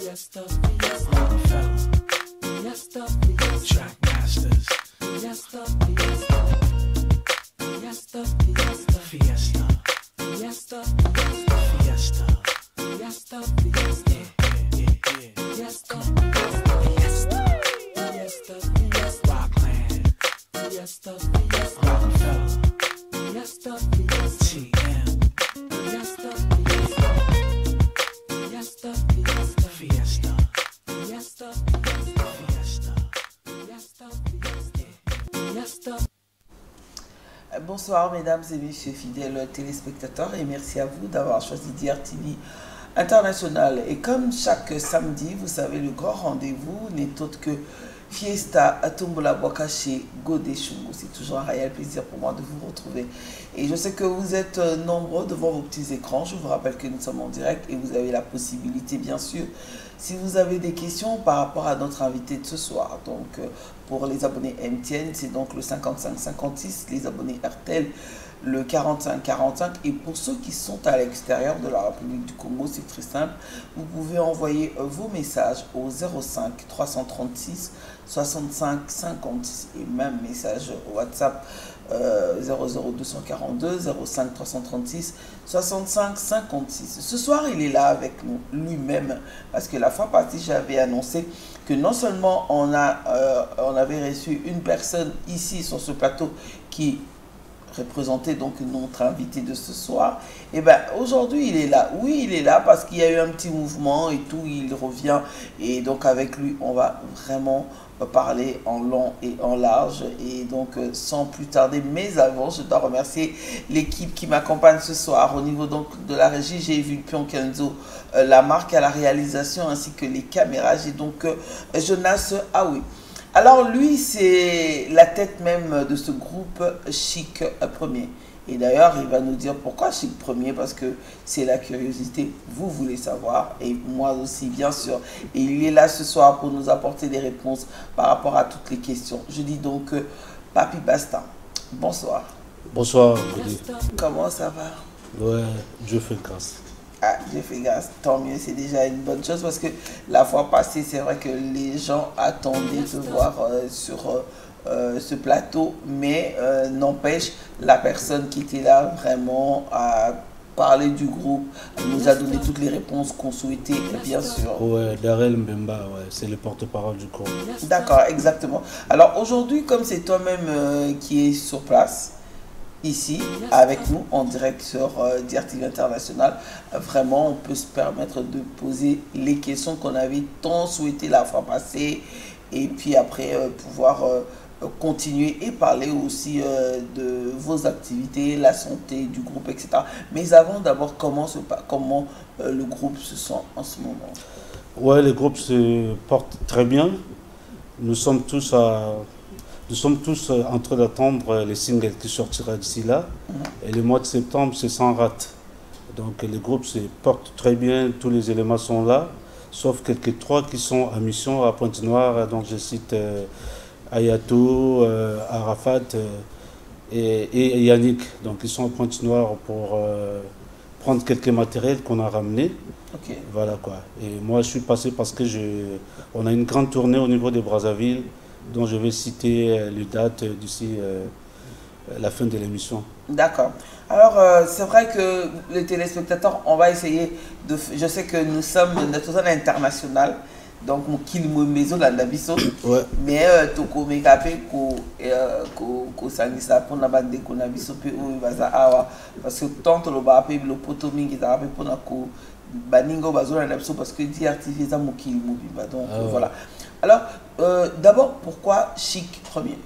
Fiesta, Fiesta, Rockefeller, Fiesta, Fiesta, Track Masters, Fiesta, Fiesta, Fiesta, Fiesta, Fiesta, Fiesta, Fiesta, Fiesta, Fiesta, Fiesta, Fiesta, Fiesta, Rockland, Fiesta, Fiesta, Rockefeller, Fiesta, Fiesta, TM, Fiesta, Fiesta, Fiesta, Fiesta, Fiesta, Fiesta, Fiesta, Fiesta, Fiesta. Bonsoir mesdames et messieurs fidèles téléspectateurs et merci à vous d'avoir choisi DRTV International. Et comme chaque samedi, vous savez, le grand rendez-vous n'est autre que Fiesta Tombola Boakashi Godé Chungu. C'est toujours un réel plaisir pour moi de vous retrouver. Et je sais que vous êtes nombreux devant vos petits écrans. Je vous rappelle que nous sommes en direct et vous avez la possibilité, bien sûr, si vous avez des questions par rapport à notre invité de ce soir. Donc, pour les abonnés MTN, c'est donc le 55-56, les abonnés RTL, le 45-45. Et pour ceux qui sont à l'extérieur de la République du Congo, c'est très simple. Vous pouvez envoyer vos messages au 05 336 65 56 et même message au WhatsApp 00242 05 336 65 56. Ce soir, il est là avec nous lui-même parce que la fois passée, j'avais annoncé que non seulement on avait reçu une personne ici sur ce plateau qui représentait donc notre invité de ce soir, et bien aujourd'hui il est là. Oui, il est là parce qu'il y a eu un petit mouvement et tout, il revient et donc avec lui on va vraiment parler en long et en large. Et donc sans plus tarder, mais avant je dois remercier l'équipe qui m'accompagne ce soir au niveau donc de la régie. J'ai vu Pion Kenzo, la marque à la réalisation ainsi que les caméras. J'ai donc Jonas Aoui. Alors lui, c'est la tête même de ce groupe Chic Premier. Et d'ailleurs, il va nous dire pourquoi Chic Premier, parce que c'est la curiosité, vous voulez savoir, et moi aussi, bien sûr. Et il est là ce soir pour nous apporter des réponses par rapport à toutes les questions. Je dis donc, Papi Basta, bonsoir. Bonsoir, Goody. Comment ça va? Ouais, Dieu fait grâce. Ah, Dieu fait grâce, tant mieux, c'est déjà une bonne chose parce que la fois passée, c'est vrai que les gens attendaient de voir sur ce plateau, mais n'empêche, la personne qui était là vraiment à parler du groupe nous a donné toutes les réponses qu'on souhaitait, bien sûr. Ouais, Darel Mbemba, ouais, c'est le porte-parole du groupe. D'accord, exactement. Alors aujourd'hui, comme c'est toi-même qui es sur place, ici avec nous en direct sur DRTV International, vraiment on peut se permettre de poser les questions qu'on avait tant souhaité la fois passée et puis après pouvoir continuer et parler aussi de vos activités, la santé du groupe, etc. Mais avant, d'abord, comment le groupe se sent en ce moment? Ouais, le groupe se porte très bien. Nous sommes tous en train d'attendre les singles qui sortira d'ici là. Et le mois de septembre, c'est sans rate. Donc le groupe se porte très bien, tous les éléments sont là, sauf quelques trois qui sont à mission à Pointe-Noire. Donc je cite Ayato, Arafat et Yannick. Donc ils sont à Pointe-Noire pour prendre quelques matériels qu'on a ramenés. Okay. Voilà quoi. Et moi je suis passé parce que on a une grande tournée au niveau de Brazzaville, dont je vais citer les dates d'ici la fin de l'émission. D'accord. Alors, c'est vrai que les téléspectateurs, on va essayer de... Je sais que nous sommes notre zone internationale, donc mon kilimo maison dans la biso. Ouais. Mais toko mekape ko sangisa pour na bande ko na biso pe o baza awa parce que tant le ba pe le poto mingi za pe pour na ko baningo bazo na biso parce que DRTV za mo kilimo biba donc voilà. Alors, d'abord, pourquoi Chic Premier?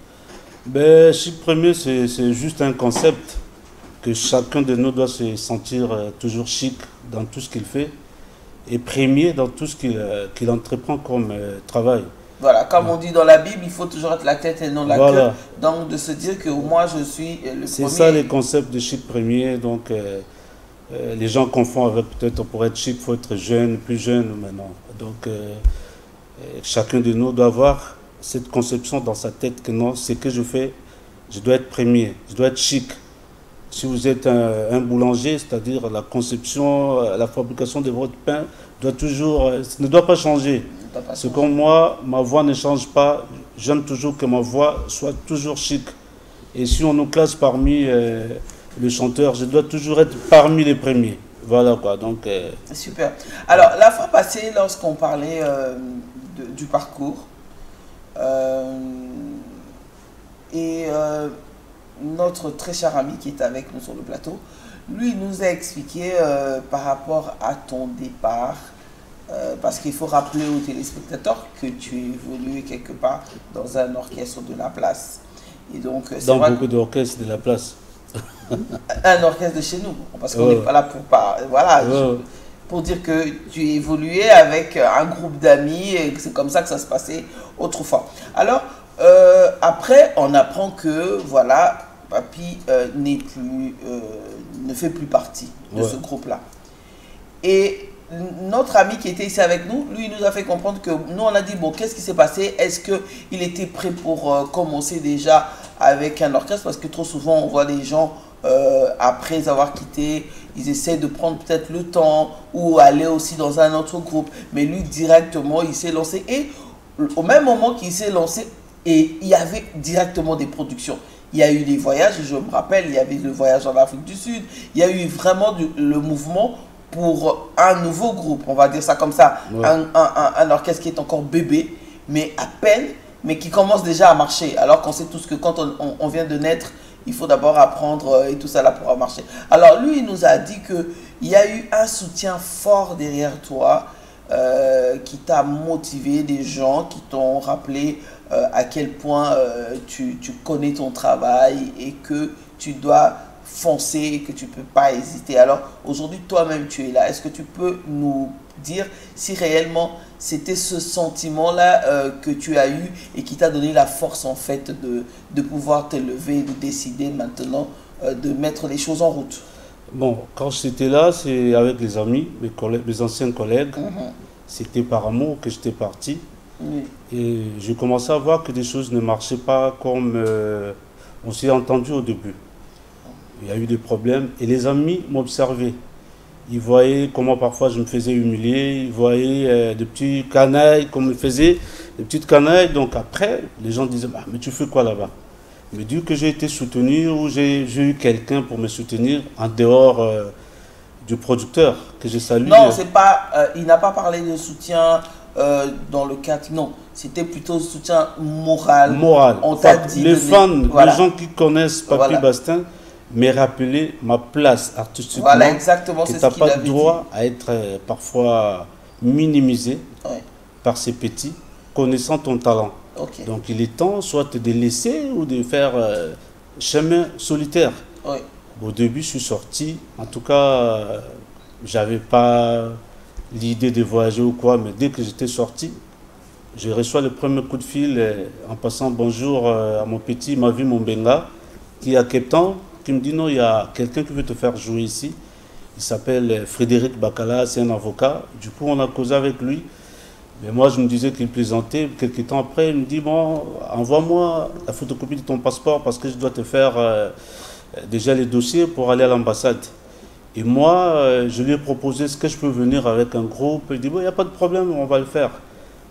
Ben, Chic Premier, c'est juste un concept que chacun de nous doit se sentir toujours chic dans tout ce qu'il fait et premier dans tout ce qu'il entreprend comme travail. Voilà, comme on dit dans la Bible, il faut toujours être la tête et non la queue. Donc, de se dire que moi, je suis le premier. C'est ça le concept de Chic Premier. Donc, les gens confondent avec peut-être pour être chic, il faut être jeune, plus jeune maintenant. Donc, chacun de nous doit avoir cette conception dans sa tête que non, ce que je fais, je dois être premier, je dois être chic. Si vous êtes un boulanger, c'est-à-dire la conception, la fabrication de votre pain doit toujours, ne doit pas changer. C'est comme moi, ma voix ne change pas. J'aime toujours que ma voix soit toujours chic. Et si on nous classe parmi les chanteurs, je dois toujours être parmi les premiers. Voilà quoi. Donc, super. Alors, la fois passée, lorsqu'on parlait du parcours, notre très cher ami qui est avec nous sur le plateau, lui nous a expliqué par rapport à ton départ, parce qu'il faut rappeler aux téléspectateurs que tu évoluais quelque part dans un orchestre de la place. Et donc, dans beaucoup d'orchestres de la place. Un orchestre de chez nous, parce qu'on n'est pas là pour voilà, pour dire que tu évoluais avec un groupe d'amis et c'est comme ça que ça se passait autrefois. Alors, après, on apprend que voilà, Papy ne fait plus partie de ce groupe-là. Et notre ami qui était ici avec nous, lui, il nous a fait comprendre que nous, on a dit, bon, qu'est-ce qui s'est passé? Est-ce qu'il était prêt pour commencer déjà avec un orchestre? Parce que trop souvent, on voit des gens, après avoir quitté, ils essaient de prendre peut-être le temps ou aller aussi dans un autre groupe. Mais lui, directement, il s'est lancé. Et au même moment qu'il s'est lancé, et il y avait directement des productions. Il y a eu des voyages, je me rappelle, il y avait le voyage en Afrique du Sud. Il y a eu vraiment le mouvement pour un nouveau groupe, on va dire ça comme ça. Un orchestre qui est encore bébé, mais à peine, mais qui commence déjà à marcher. Alors qu'on sait tous que quand on vient de naître, il faut d'abord apprendre et tout ça là pour marcher. Alors lui, il nous a dit qu'il y a eu un soutien fort derrière toi, qui t'a motivé, des gens qui t'ont rappelé à quel point tu connais ton travail et que tu dois foncer et que tu ne peux pas hésiter. Alors aujourd'hui, toi-même, tu es là. Est-ce que tu peux nous dire si réellement c'était ce sentiment-là que tu as eu et qui t'a donné la force en fait de pouvoir te lever, de décider maintenant de mettre les choses en route? Bon, quand j'étais là, c'est avec les amis, mes anciens collègues. C'était par amour que j'étais parti. Et j'ai commencé à voir que des choses ne marchaient pas comme on s'est entendu au début. Il y a eu des problèmes et les amis m'observaient. Ils voyaient comment parfois je me faisais humilier, ils voyaient des petits canailles, comme me faisait des petites canailles. Donc après, les gens disaient, bah, mais tu fais quoi là-bas? Mais dès que j'ai été soutenu ou j'ai eu quelqu'un pour me soutenir en dehors du producteur que je salue. Non, c'est pas, il n'a pas parlé de soutien dans le cadre, non, c'était plutôt soutien moral. Moral. On t'a dit les fans, voilà. Les gens qui connaissent Papy Bastin m'ont rappelé ma place artistiquement. Voilà, exactement, c'est ce qu'il avait dit. Tu n'as pas droit à être parfois minimisé par ces petits, connaissant ton talent. Donc il est temps soit de laisser ou de faire chemin solitaire. Au début, je suis sorti. En tout cas, j'avais pas l'idée de voyager ou quoi, mais dès que j'étais sorti, je reçois le premier coup de fil en passant bonjour à mon petit Mavi Mombenga, qui est à Cape Town, qui me dit non, il y a quelqu'un qui veut te faire jouer ici. Il s'appelle Frédéric Bacala, c'est un avocat. Du coup, on a causé avec lui. Mais moi, je me disais qu'il plaisantait. Quelques temps après, il me dit bon, envoie-moi la photocopie de ton passeport parce que je dois te faire déjà les dossiers pour aller à l'ambassade. Et moi, je lui ai proposé, est-ce que je peux venir avec un groupe? Il dit, bon, il n'y a pas de problème, on va le faire.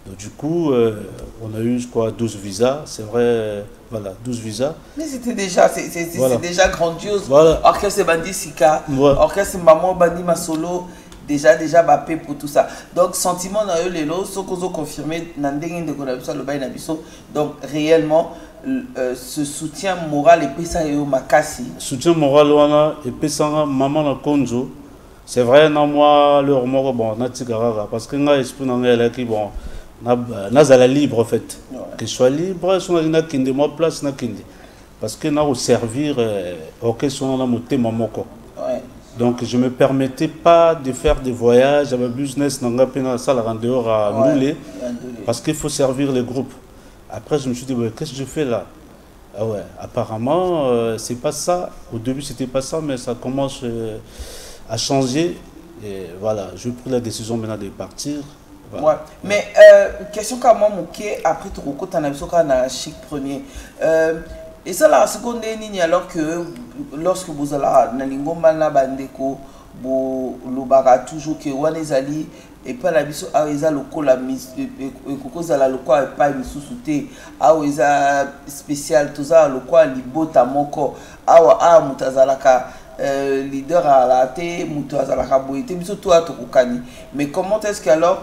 Donc, du coup, on a eu, je crois, 12 visas. C'est vrai, voilà, 12 visas. Mais c'était déjà, c'est déjà grandiose. Voilà. Orchestre Bandi Sika, Orchestre Maman Bandi Masolo, déjà Bappé pour tout ça. Donc, sentiment dans eux, les lots, ce qu'on a confirmé, donc, réellement, ce soutien moral et Pessayo Makasi. Soutien moral et Pessanga maman na konjo. C'est vrai na moi leur mort bon na tigara parce que nga esprit na ngela ki bon na zala libre en fait. Que je sois libre sur na kinde moi place na kinde. Parce que na au servir orchestre na moté mamoko. Donc je me permettais pas de faire des voyages avec business na nga pena sala en dehors à Ndoulé parce qu'il faut servir les groupes. Après, je me suis dit, qu'est-ce que je fais là? Ah ouais, apparemment, c'est pas ça. Au début, c'était pas ça, mais ça commence à changer. Et voilà, j'ai pris la décision maintenant de partir. Voilà. Ouais. Mais, question comme moi, après, tu as un chic premier. Et ça là, ce qu'on est alors que lorsque vous allez dans l'ingomba na bandeko, vous l'obara toujours que wanezali et pas la biso a eza lokola mis kokoza la lokola et pas misusuté a eza spécial toza lokola libota moko awa a mutazalaka leader à la té mutazalaka boité biso toi to kokani. Mais comment est-ce que alors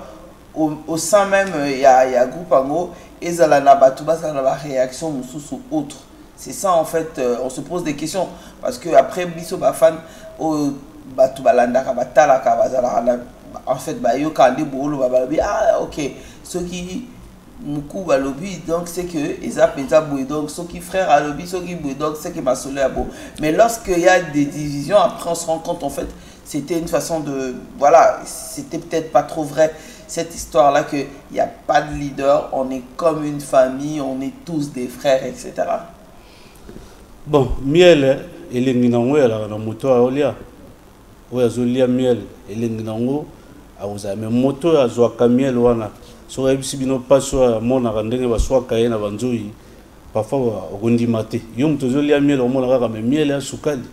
au sein même il y a groupe ango ezala na batu basa na ba réaction mususu autre. C'est ça en fait, on se pose des questions parce que après biso ba fan au batu balanda ka batala ka bazala en fait ba yo kande bolo ba balobi ah OK ceux qui muku balobi donc c'est que eza penza boy donc ceux qui frère à lobi ceux qui boy donc c'est que masolo ya bo. Mais lorsqu'il y a des divisions après on se rend compte en fait c'était une façon de voilà, c'était peut-être pas trop vrai cette histoire là que il y a pas de leader, on est comme une famille, on est tous des frères etc. Bon, miel elengi nango ala na moto aolia. Oya zolia miel elengi nango aoza mais moto azwaka miel wana. So ebisi bino paso mona ndenge baswaka ye na banzoi. Parfois okondima te. Yo moto zolia miel omona kaka mais miel ya sukali.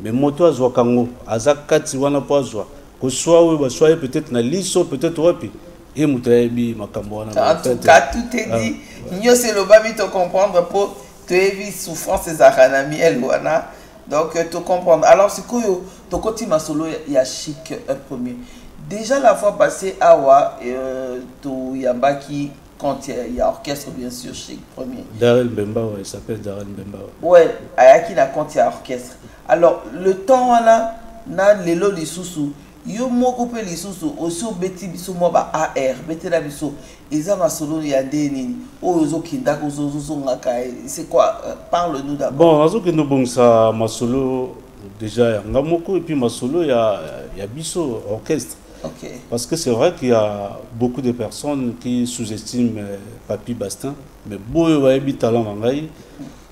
Mais moto azwaka ngo azakati wana po azwa. Ko soit we baswa peut-être na liso peut-être wapi. Et moto ebi makambo wana. En tout cas tout est dit. Nyo c'est le bami te comprendre pour tu évites souffrance et zaranami elwana donc tu comprends. Alors c'est quoi ton côté masolo il y a chic un premier déjà la fois passée awa to yambaki quand il y a orchestre bien sûr chic premier Darel Bemba ouais, il s'appelle Darel Bemba ouais ayaki na quand il y a orchestre. Alors le temps là na lelo lisusu yo moko pe lisusu aussi beti biso mo ba AR beti la biso eza masolo ya ndeni ozo kinda ko zo ngaka c'est quoi parle-nous d'abord. Bon azo que nous bon ça masolo déjà ngamoko et puis masolo ya biso orchestre. OK. Parce que c'est vrai qu'il y a beaucoup de personnes qui sous-estiment Papi Bastin mais boyo wa ebi talent ngai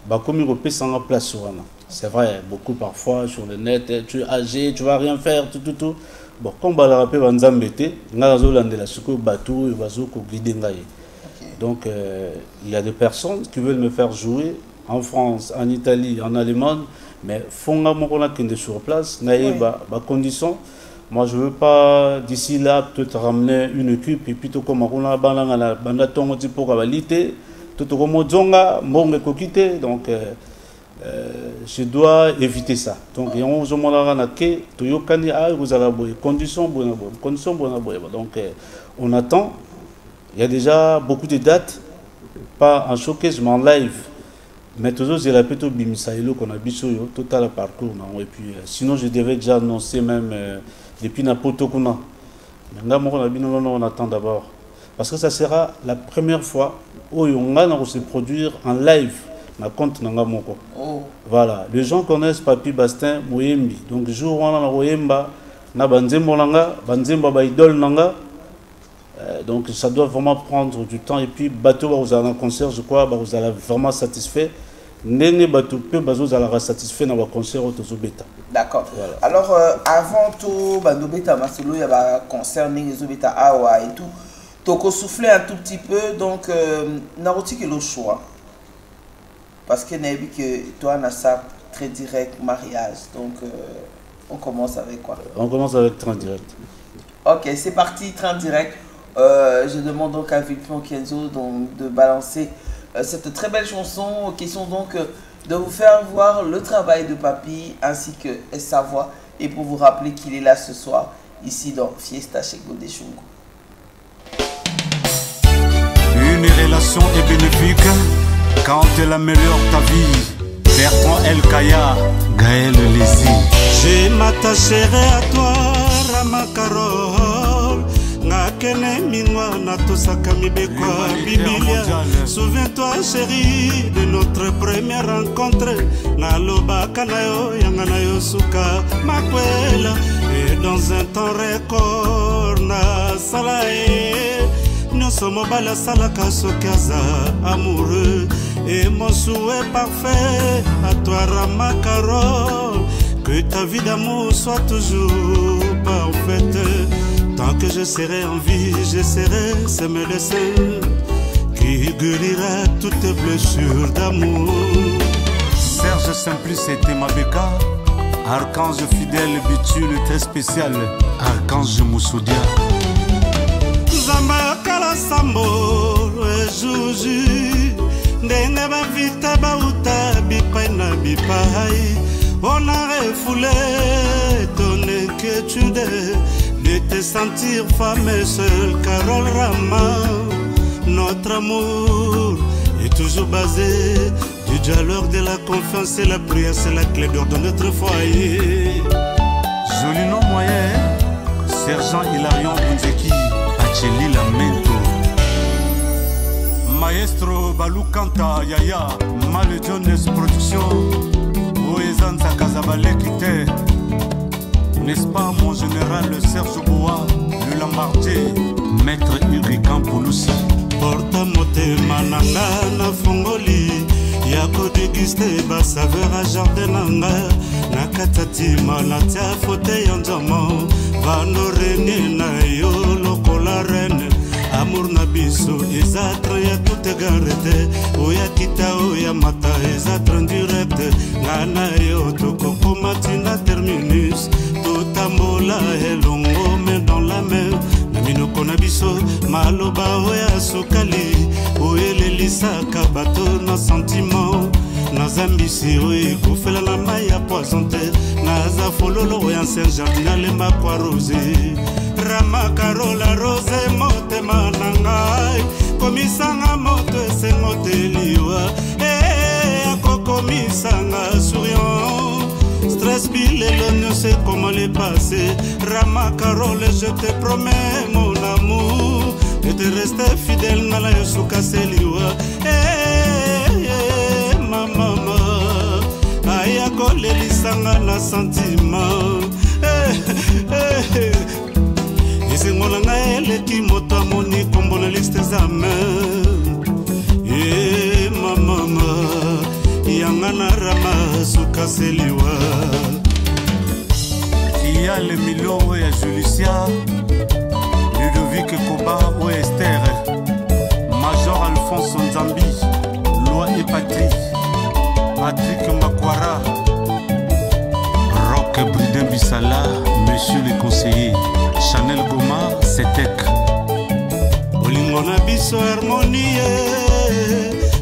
ba komi ko pesa nga place wana. C'est vrai beaucoup parfois sur le net tu es âgé tu vas rien faire tout. Bon, comme on l'a rappelé, on a dit donc il y a des personnes qui veulent me faire jouer en France, en Italie, en Allemagne, mais fondamentalement sur place, oui. Condition. Moi, je ne veux pas d'ici là peut-être ramener une équipe et plutôt comme on a banda tongo tipo kabalite, tout comme zonga, monge kokite, donc je dois éviter ça. Donc, donc on attend. Il y a déjà beaucoup de dates, pas en showcase, mais en live. Mais toujours, j'ai la plutôt bimisaïlo qu'on a bisoyo, total parcours. Et puis, sinon, je devais déjà annoncer même depuis Napoto Kuna. Mais là, on attend d'abord. Parce que ça sera la première fois où on va se produire en live. Ma compte nanga moko. Oh. Voilà, les gens connaissent Papi Bastin Moyembi. Donc jour où on a Moyemba, na banzembo nanga, banzemba ba idole nanga. Donc ça doit vraiment prendre du temps et puis bateau vous allez un concert je crois vous allez vraiment satisfait. Nene bateau peu vous allez satisfait dans le concert au Beta. D'accord. Voilà. Alors avant tout bando Beta masolo il y a concert nene Beta awa et tout. Donc on souffler un tout petit peu donc naroti que le choix. Parce que Nabi que toi on a ça très direct mariage donc on commence avec quoi? On commence avec train direct. OK, c'est parti train direct. Je demande donc à Vilpion Kenzo donc de balancer cette très belle chanson. Question donc de vous faire voir le travail de Papi ainsi que sa voix et pour vous rappeler qu'il est là ce soir ici dans Fiesta chez Godé Chungo. Une relation est bénéfique quand elle améliore ta vie. Bertrand El Kaya, Gaël Lézy. Je m'attacherai à toi, Rama Carole. Nakene minwa na tosaka mibekwa Biblia. Souviens-toi chérie de notre première rencontre. Nalobaka na yo yanga na yo suka makwela. Et dans un temps record na salae. Nous sommes bala salaka sokaza amoureux. Et mon souhait parfait à toi Rama Carole. Que ta vie d'amour soit toujours parfaite. Tant que je serai en vie, j'essaierai semer le sein qui guérira toutes tes blessures d'amour. Serge Simplice et Mabeka, Archange fidèle, Bitule très spécial, Archange Moussoudia. Zamba kala sambo, Jouji, Ndenge ba vita ba uta, Bipai na bipai, on a refoulé ton inquiétude de te sentir femme et seule, Carole Rama. Notre amour est toujours basé du dialogue, de la confiance et la prière, c'est la clé d'or de notre foyer. Joli nom moyen, Sergent Hilarion Bunzeki, Acheli Lamento. Maestro Balou Kanta Yaya, Mal Jones Production, Oezanza Kazabale Kite. N'est-ce pas mon général Serge Boa, le Lambardier, Maître Urikan Pouloussi. Porta motema nanga na fongoli ya kodegiste ba saveur a jardin nanga na katatima na tia fauteuil en diamant vanorene na yo lokola reine amour na biso eza train ya tout garete oya kita oya mata eza train direct ngana yo tokokoma tina terminus totambola elongo main dans la main. Minoko na biso maloba oya sukali oyelelisaka bato na sentiment nazambisi oyo ekofela na mai ya poison te naza fololo oya ancien jardin alemba kwa rose Rama Carola Rose motema na ngai komisanga moto esengo te liwa akokomisanga souriant. Stress bilelo ne sait comment les passer. Rama Carole, je te promets mon amour de te rester fidèle na la yosuka seliwa. Ma mama aya kolelisanga na sentiment. Esengola nga eleki moto amoni kombo na liste examen. Ma mama Yangana Rama Souka Seliwa. Tia le Milo et Julicia, Ludovic Koba ou Esther, Major Alphonse Nzambi, Loi et Patrick, Patrick Makwara, Rock Briden Bissala, Monsieur le conseiller, Chanel Goma, Setek. Olingona Biso Harmonie.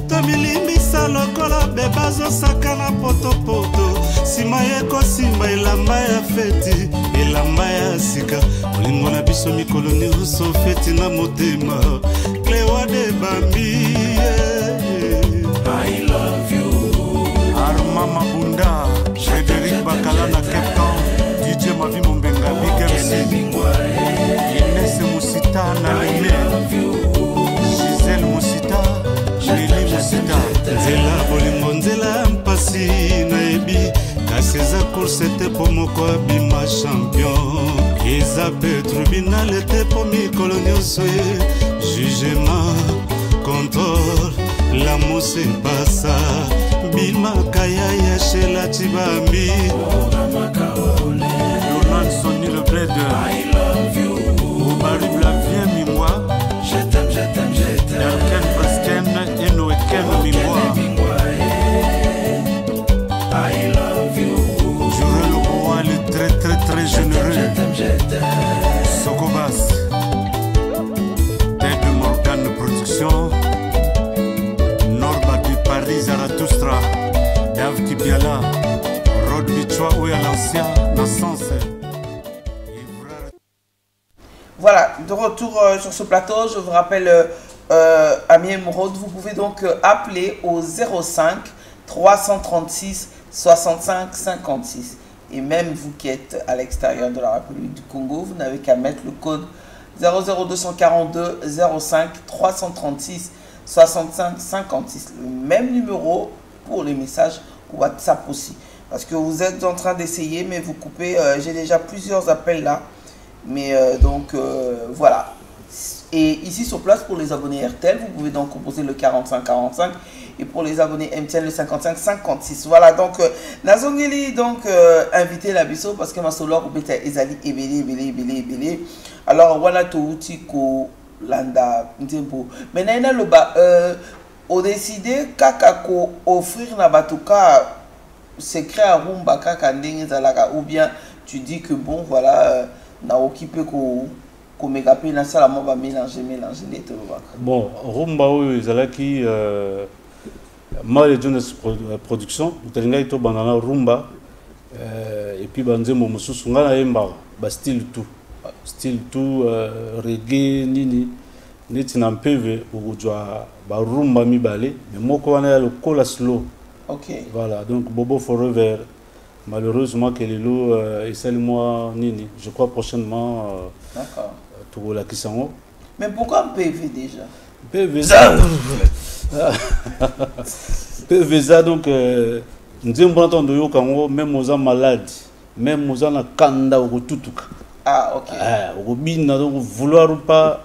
Tomilimbisa lokola bebazo sakana potopoto sima yeko simba elamba ya feti elamba ya sika olingo na biso mikolo nyonso feti na motema Cléo de Bambi. I love you Arma Mabunda Frédéric Bakala na Cape Town DJ Mavi Mombenga Big MC Inès Moussita na Leme Gisèle Moussita Lili Moussita Nzela bolingo nzela mpasi nayebi kasi eza course ete po moko abima champion eza petro binal ete po mikolo nyonso ye jugement contrôle l'amour se passa bimakaya ya shela tibambi Yonan Sonny le bled I love you Obarib la vien mimwa je t'aime Erken Presken et Noëken mimwa I love you Jure le roi le très généreux Sokobas Ted Morgan Production Norba de Paris Zarathustra Dave Kibiala Rod Bichwa ou à l'ancien Nassance. Voilà, de retour sur ce plateau, je vous rappelle Ami Emeraude, vous pouvez donc appeler au 05 336 65 56. Et même vous qui êtes à l'extérieur de la République du Congo, vous n'avez qu'à mettre le code 00242 05 336 65 56. Le même numéro pour les messages WhatsApp aussi. Parce que vous êtes en train d'essayer, mais vous coupez. J'ai déjà plusieurs appels là. Mais voilà. Et ici sur place pour les abonnés RTL, vous pouvez donc composer le 4545 et pour les abonnés MTN le 5556. Voilà donc Nazongeli donc invité la biso parce que ma solo beta ezali ebele. Alors voilà touti ko landa ntempo. Mais naina loba au décider kaka ko offrir na batuka secret à rumba kaka ndenge zalaka ou bien tu dis que bon voilà na occupé ko mégape na sala mo ba mélanger les deux. Bon, rumba oyo zalaki mal Jones production, utalinga ito banana rumba et puis banzemo mususu ngana yemba ba style tout reggae nini neti na mpeve ukujwa ba rumba mibale mais moko wana ya lokola slow. OK. Voilà, donc Bobo Forever malheureusement que lelo et celle moi nini, je crois prochainement d'accord. Tout la kisango. Mais pourquoi PV déjà? PV ça. PV ça donc nzembo ntando yo kango même aux malades, même aux na kanda ou tutuka. Ah OK. Au bina donc vouloir ou pas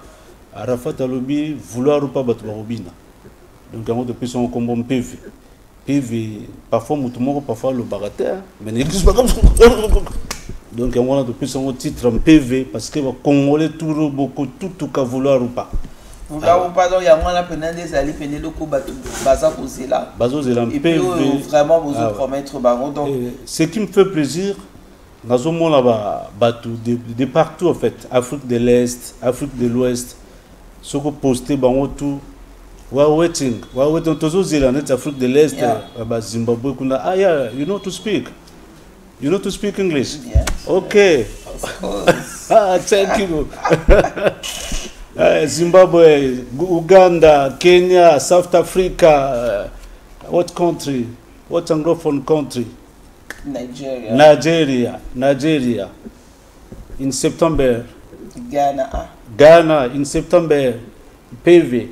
Arafat alobi vouloir ou pas battre robina. Donc quand on depuis son combo PV. PV parfois mutumo parfois le bagatelle mais n'existe pas comme ça. Donc on a depuis son titre en PV parce que les Congolais tout beaucoup tout qu'à vouloir ou pas. Vouloir ou pas donc il y a moins pendant des années pendant le coup baza posela. Bazo zela PV vraiment vous promettre baron donc ce qui me fait plaisir dans un monde là-bas de partout en fait, Afrique de l'Est, Afrique de l'Ouest, ce que posté baron tout waiting tozo zela net Afrique de l'Est Zimbabwe kuna yeah, you know to speak English? Yes. Okay. Thank you. Zimbabwe, Uganda, Kenya, South Africa, what country? What Anglophone country? Nigeria. Nigeria. In September. Ghana in September. PV.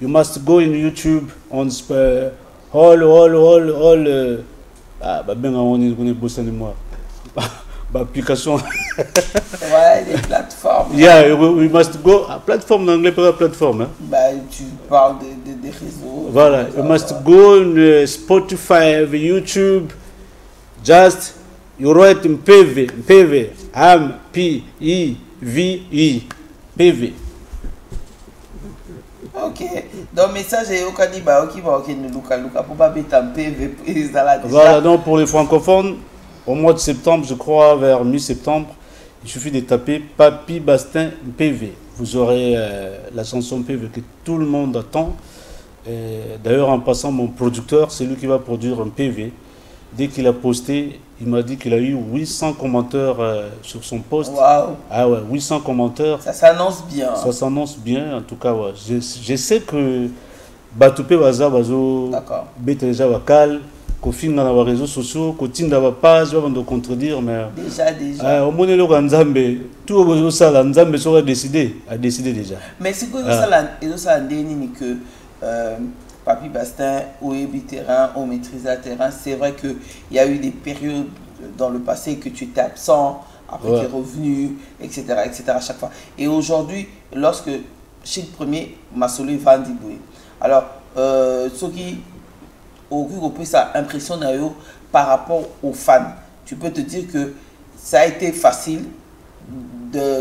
You must go in YouTube on all on est bossé de moi. Application. Ouais, les plateformes. Yeah, we must go. Plateforme en anglais, pas plateforme. Hein? Bah, tu parles des réseaux. Voilà, you must go on Spotify, YouTube. Just you write in PV, PEVE, PV. OK. Donc message est au Kaniba qui va nous luka pour pas bêta PV. Voilà, donc pour les francophones, au mois de septembre, je crois vers mi-septembre, il suffit de taper Papy Bastin PV. Vous aurez la chanson PV que tout le monde attend. D'ailleurs, en passant, mon producteur, c'est lui qui va produire un PV. Dès qu'il a posté, il m'a dit qu'il a eu 800 commentaires sur son post. Wow. Ah ouais, 800 commentaires. Ça s'annonce bien. Ça s'annonce bien, en tout cas. Ouais. Je sais que Batoupé Baza Bazo, Bételeja Wakal, Kofin dans les réseaux sociaux, Kotin dans la page, on va contredire, mais. Déjà. Au moins, le Nzambe, tout le ça, Nzambe sera décidé déjà. Mais c'est que ça, que. Papy Bastin, au terrain, au maîtrisé terrain, c'est vrai qu'il y a eu des périodes dans le passé que tu étais absent, après tu es revenu, etc., à chaque fois. Et aujourd'hui, lorsque Chic Premier m'a solé Vandiboué, alors, ce qui occupe ça impressionne par rapport aux fans, tu peux te dire que ça a été facile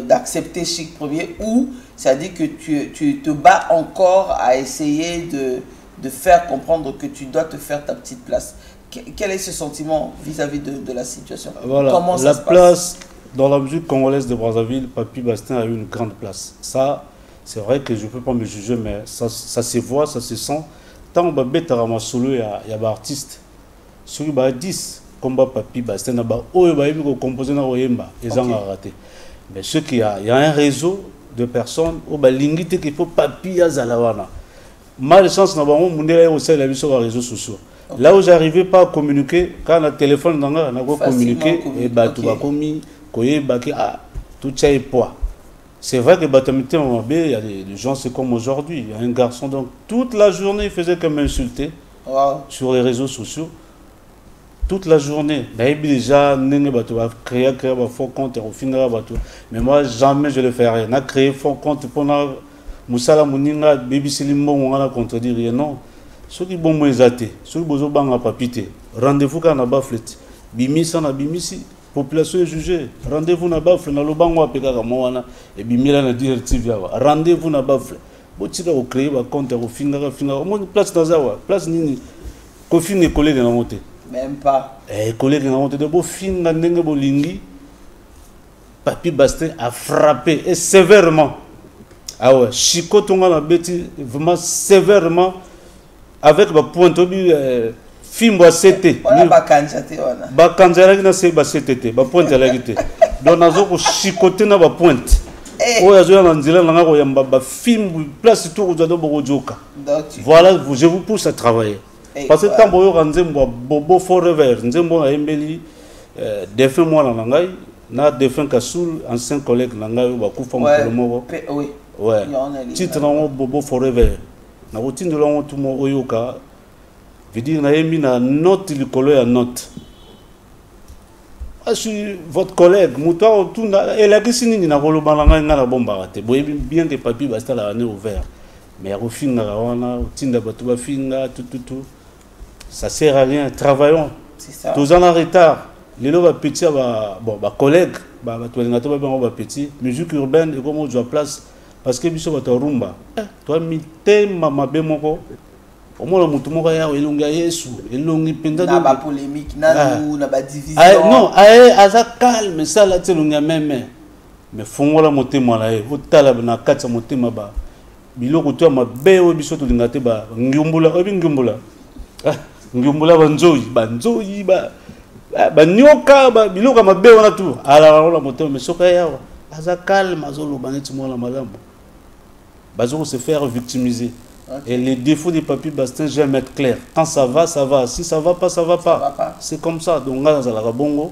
d'accepter Chic Premier ou ça dit que tu te bats encore à essayer de faire comprendre que tu dois te faire ta petite place. Quel est ce sentiment vis-à-vis de la situation? Voilà, comment ça se passe? Dans la musique congolaise de Brazzaville, Papy Bastin a eu une grande place. Ça, c'est vrai que je ne peux pas me juger, mais ça se voit, ça se sent. Tant que tu as solo, il y a des artistes. Sur 10, comme Papy Bastin, il y a composé dans Oyemba, ils ont raté. Mais ce qu'il y a un réseau de personnes, qu'il faut Papy Azalawana. Malchance, on a aussi la vie sur les réseaux sociaux. Là où j'arrivais pas à communiquer, quand le téléphone on a communiqué, et tu vas commis, tout ça est poids. C'est vrai que il y a des gens, c'est comme aujourd'hui. Il y a un garçon, donc toute la journée, il faisait que m'insulter sur les réseaux sociaux. Toute la journée. Déjà, créer un faux compte, mais moi, jamais je le ferai. On a créé un faux compte pour Moussala Mouninga, BBC Limbo, on a contredire. Non. Ceux qui bon moïsate, ceux qui bozo banga papité. Rendez-vous quand on a baflet. Bimisi na bimisi. Population est jugée. Rendez-vous na bafle na lobango apeka kamoana et bimila na directive yawa. Rendez-vous na bafle. Botika au créer ba compte au finga. Au moins place tazawa, place nini. Kofine collé dans la montée. Même pas. Et collègue n'a monté de beau film n'engenge bolingi. Papi Bastin a frappé et sévèrement. Ah ouais, Chico Tonga na beti vraiment sévèrement avec ma pointe obi film ba CT. On a pas candidaté on a. Ba kanzala na se ba CTT, ba pointe la gité. Donc nazo ko chicoter na ba pointe. Oya zo na nzela na ngako yamba ba film place tout ko do boko joka. Voilà, je vous pousse à travailler. Parce que tant boyo kanzembo bobo forever, nzembo na embeli défunt moi na ngai. Na défunt Kassoul, ancien collègue Nangayo Bakufa Mokolomo. Oui. Ouais. Titre na Bobo Forever. Na routine de l'on tout mo oyoka. Veut dire na yemi na note likolo ya note. Je suis votre collègue, Mouta tout na elakisi nini na koloba na ngai ngana bomba te. Boyebi bien des papiers basta la année ouvert. Mais au fin na wana tinda batu ba finga tout. Ça sert à rien, travaillons. C'est ça. Tous en retard. Les lots petit bon collègues petit musique urbaine et comment je place parce que biso bato rumba toi mité mama bemoko au moins le mutu moko ya elonga yesu elongi penda na ba polémique na ba division non aza calme ça là telonga même mais fongola motema la otala na katsa motema ba biloko to mabe o biso to lingate ba ngiumbula ngiumbula banzoyi ba banyoka biloko mabe wana tu ala la moto mais soka yawa aza calme azolo baneti mona malambo bazoko se faire victimiser. Et les défauts des papiers Bastin j'aime être clair, quand ça va si ça va pas c'est comme ça. Donc là dans la bongo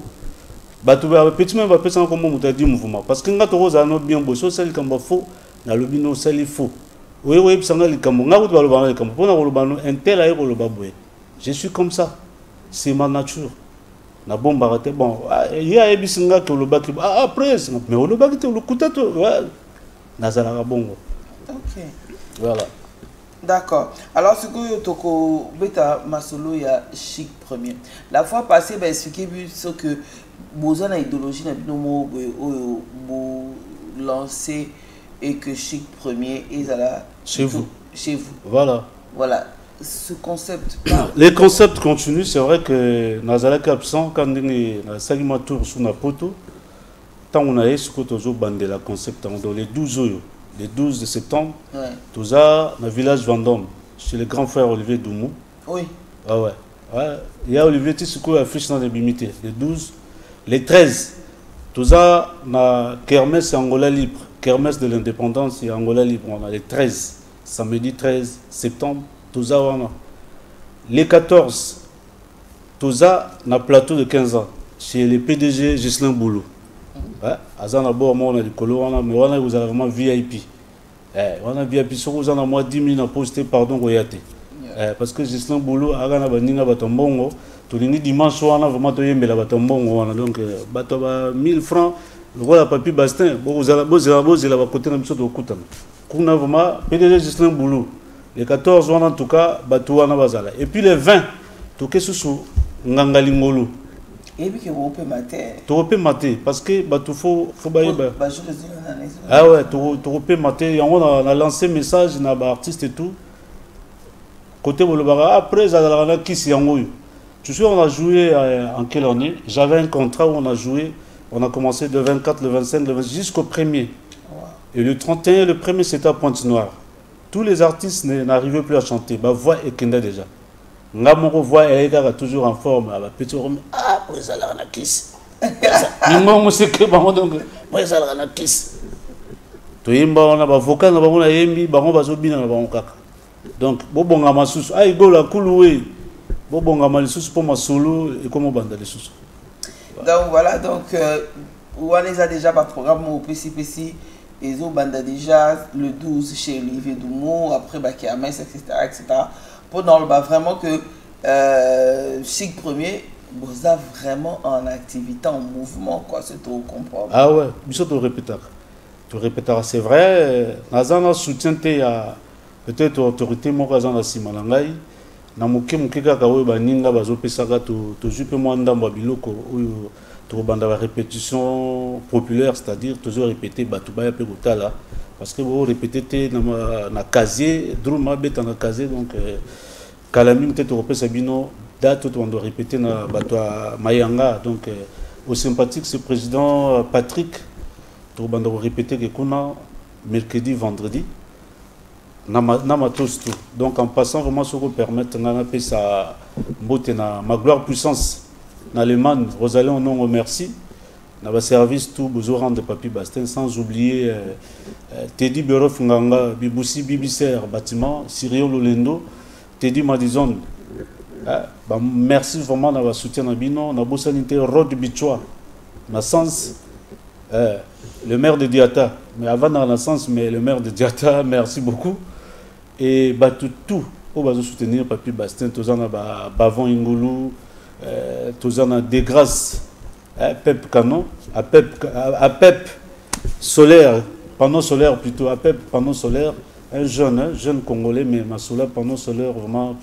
batu ba petit même va penser comme on dit mouvement parce que ngato roza no bien bosso celle comme faux na lobino celle faux oui bisanga likambo ngato ba lobana likambo pona lobano intel ayo lobaboye. Je suis comme ça, c'est ma nature. Na bomba raté bon il y a ebisinga que le baki après mais le baki te le kutato na zala bongo. OK. Voilà. D'accord. Alors ce que toko beta masolo ya Chic Premier. La fois passée ben expliquer ce que besoin na idéologie na binomo bo lancer et que Chic Premier est là chez vous. Voilà. Ce concept. Les concepts continuent, c'est vrai que Nazala est absent quand on est dans Salima Tour sous Napoto. Tant on a eu ce que tu as bandé la concept dans les 12 de septembre, tout ça dans le village Vendôme, chez le grand frère Olivier Doumou. Oui. Ah ouais. Il y a Olivier Tissoukou affiche dans les bimités. Les 12, les 13, tout ça dans Kermesse et Angola Libre. Kermesse de l'indépendance et Angola Libre. On a les 13, samedi 13 septembre. Les 14, tout ça, na plateau de 15 ans, chez le PDG Ghislain Boulou. Azan d'abord, on a des colons, mais on a vraiment VIP. On a VIP, sur vous en a moins 10 000 à poster, pardon, Goyate. Parce que Ghislain Boulou, a gagné un bâton tout le dimanche, on a vraiment tombé la bâton donc, 1000 francs, le roi de Papi Bastin, vous avez la côté de l'ambition de Koutan. On a vraiment PDG Ghislain Boulou. Les 14 en tout cas, Batouana Bazala. Et puis les 20, tout ce sous Ngangalingolo. Et puis que vous pouvez mater. Tu peux mater parce que Batou faut ah ouais, tu peux mater. On a lancé message na artiste et tout. Côté Bolobara après Zadalana qui s'y envoie. Tu sais on a joué en quelle année? J'avais un contrat où on a joué, on a commencé le 24, le 25, le 26 jusqu'au 1er. Et le 31, le 1er c'était à Pointe-Noire. Tous les artistes n'arrivaient plus à chanter. Ma voix est kenda déjà. Ma voix est toujours en forme. Petit pour ça la kiss. Moi c'est que donc moi ça la kiss. To yimba on a vocal na bango na yembi bango bazobina na bango kaka. Donc bobonga masusu ay gola kuluwe. Bobonga malisusu pour ma solo et comment banda les sous. Donc voilà donc on les a déjà par programme au PCPC. Ils ont bandé déjà le 12 chez Olivier Doumou, après Bakiames, etc. Pour dans le bas, vraiment que Chic Premier, vous avez vraiment en activité, en mouvement, quoi, c'est tout comprendre. Ah ouais, tu répéteras, c'est vrai. Nazana soutient peut-être autorité, moi, Nazana Simalangai. Namuke Mukeka Kawe Baninga, Bazopesaka, toujours moins d'ambabiloko. Dans la répétition populaire, c'est-à-dire toujours répéter Batouba Pegotala, parce que vous répétez dans le casier, Drouma bête dans le casier, donc Kalamine peut-être Sabino, date où on doit répéter na bato Mayanga. Donc au sympathique ce président Patrick on doit répéter que kuna mercredi vendredi na matos tout. Donc en passant vraiment ce qu'on permettre na paix sa beauté na ma gloire puissance na Allemagne Rosalie on nous remercie. Dans le service tout besoin de Papi Bastin sans oublier Teddy Berof Nganga Biboussi Bibiser bâtiment Cyril Lolendo Teddy Madison merci vraiment d'avoir soutien na bino na bosanité Rod Bichwa na sens le maire de Diata mais avant dans la sens mais le maire de Diata merci beaucoup et bah tout on va soutenir Papi Bastin tous en a Bavon Ingulu tous en a des grâces Pep Canon, à Pep solaire, panneau solaire plutôt, à Pep panneau solaire, un jeune Congolais, mais ma solaire panneau solaire vraiment,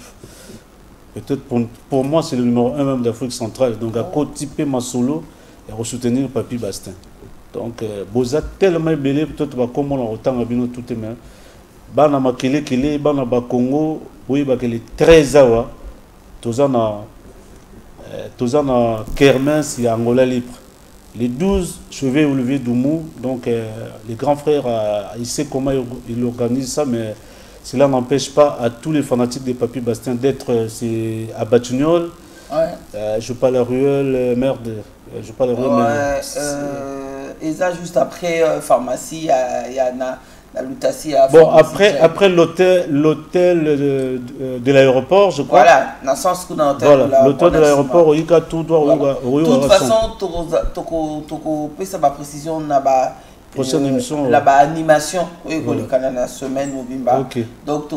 peut-être pour moi c'est le numéro 1 même d'Afrique centrale, donc à co-typer ma solo et soutenir Papi Bastin. Donc, Boza tellement belé, peut-être comment on retend à Bino tout est main. Bana Makele Kele, Bana Bakongo, oui, Bakele 13 awa, Tozana. Tozana Kermens et Angola libre. Les 12 cheveux Olivier Doumou, donc les grands frères, il sait comment il organise ça, mais cela n'empêche pas à tous les fanatiques des Papi Bastin d'être à Batignolles. Ouais. Je parle à Ruelle, merde. Je parle à Ruelle. Et ça, juste après pharmacie, il y en a. Bon, après l'hôtel de l'aéroport, je crois. Voilà, dans le sens que dans l'hôtel de l'aéroport, il y a tout droit. De toute façon, tu peux savoir précision là-bas. Prochaine émission. Là-bas, animation. Oui, la semaine au Bimba. Ok. Donc,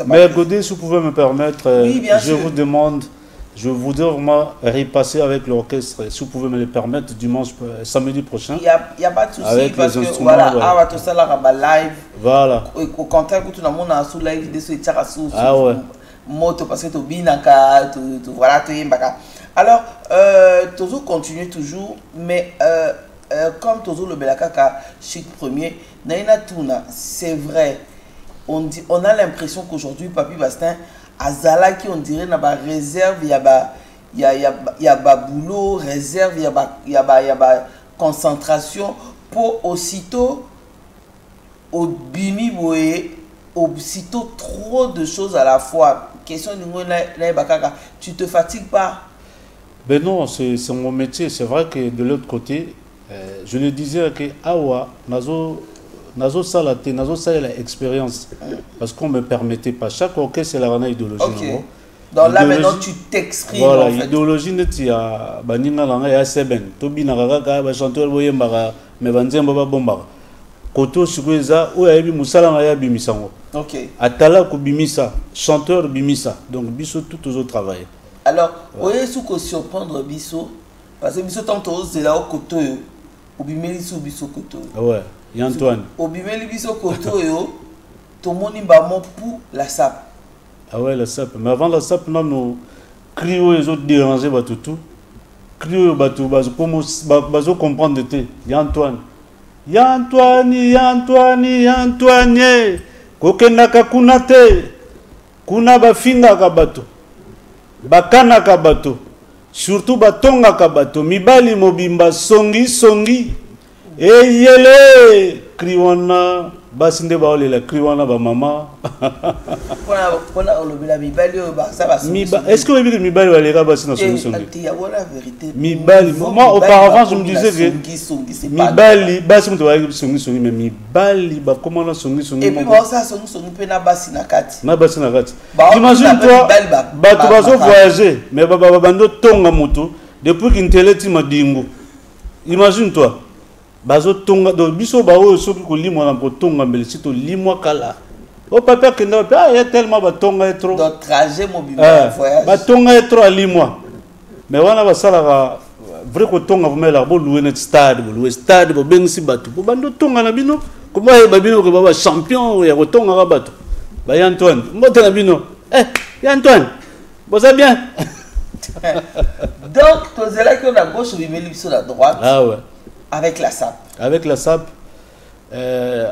mais Godé, si vous pouvez me permettre, je vous demande. Je voudrais vraiment repasser avec l'orchestre, si vous pouvez me le permettre, dimanche, samedi prochain. Il n'y a pas de souci, parce que voilà, tout ça là, live. Voilà. Au contraire, tout le monde a sous live, des sous ah ouais. Moto, parce que tu binaka, voilà, tu yembaka. Alors, Tozo continue toujours, mais comme Tozo le Belakaka, Chic Premier, Naina Tuna, c'est vrai, on a l'impression qu'aujourd'hui, Papi Bastin, Azala qui on dirait n'a pas réserve, il y a boulot, réserve, il y a concentration pour aussitôt au bimi boye, aussitôt trop de choses à la fois. Question de tu te fatigues pas? Ben non, c'est mon métier. C'est vrai que de l'autre côté, je le disais que Awa, Nazo Salate, Nazo Salate l'expérience. Parce qu'on ne me permettait pas. Chaque orchestre, c'est la idéologie. Okay. Donc là, maintenant, tu t'exprimes. Voilà, l'idéologie, il y a Banina Langa, il y a Seben. Tobi Naraga, chanteur Boyembara, mais Banzemba Bombara. Koto Sukweza, où il y a Moussala, il y a Bimisango. Ok. Atala Bimisa, chanteur Bimisa. Donc, Bisso, tout aux autres travail. Alors, vous voyez ce que surprendre Bisso, parce que Bisso, tantôt, c'est là au Koto, au Bimeli sous Bisso Koto. Ouais. Et Antoine. Au Bimeli Bisso Koto, tout le monde est pour la SAP. Ah ouais, la SAP. Mais avant la SAP, nous crions les autres déranger, tout. Crions les autres pour comprendre de thé. Yantoine. Yantoine. Kokenaka kunate. Kuna bafinga kabato. Bakana kabato. Surtout batonga kabato. Mibali mobimba songi. Eyele kriwana basinde baolela kriwana ba mama. Est-ce que vous avez dit Mibali va basi na songi? Mibali, moi auparavant je me disais que Mibali basi mto va songi mais Mibali ba comment na songi. Et puis ça songi pe na basi na kati. Na basi na kati. Imagine toi bato bazo voyager mais bando tonga moto depuis qu'intellecti madingo. Imagine toi. Bazo tonga do biso bao soki ko limwa na potonga mbele sito limwa kala o papa kenda pa ya tellement ba tonga trop do trajet mobile voyage ba tonga trop à limwa mais wana ba sala vrai ko tonga vumela bo louer net stade bo bengisi bato bo bando tonga na bino ko ba bino ko ba champion ya ko tonga ka bato ba Antoine mbote na bino Antoine boza bien donc to zela ko na gauche bimeli biso na droite. Ah ouais. Avec la SAP. Avec la SAP.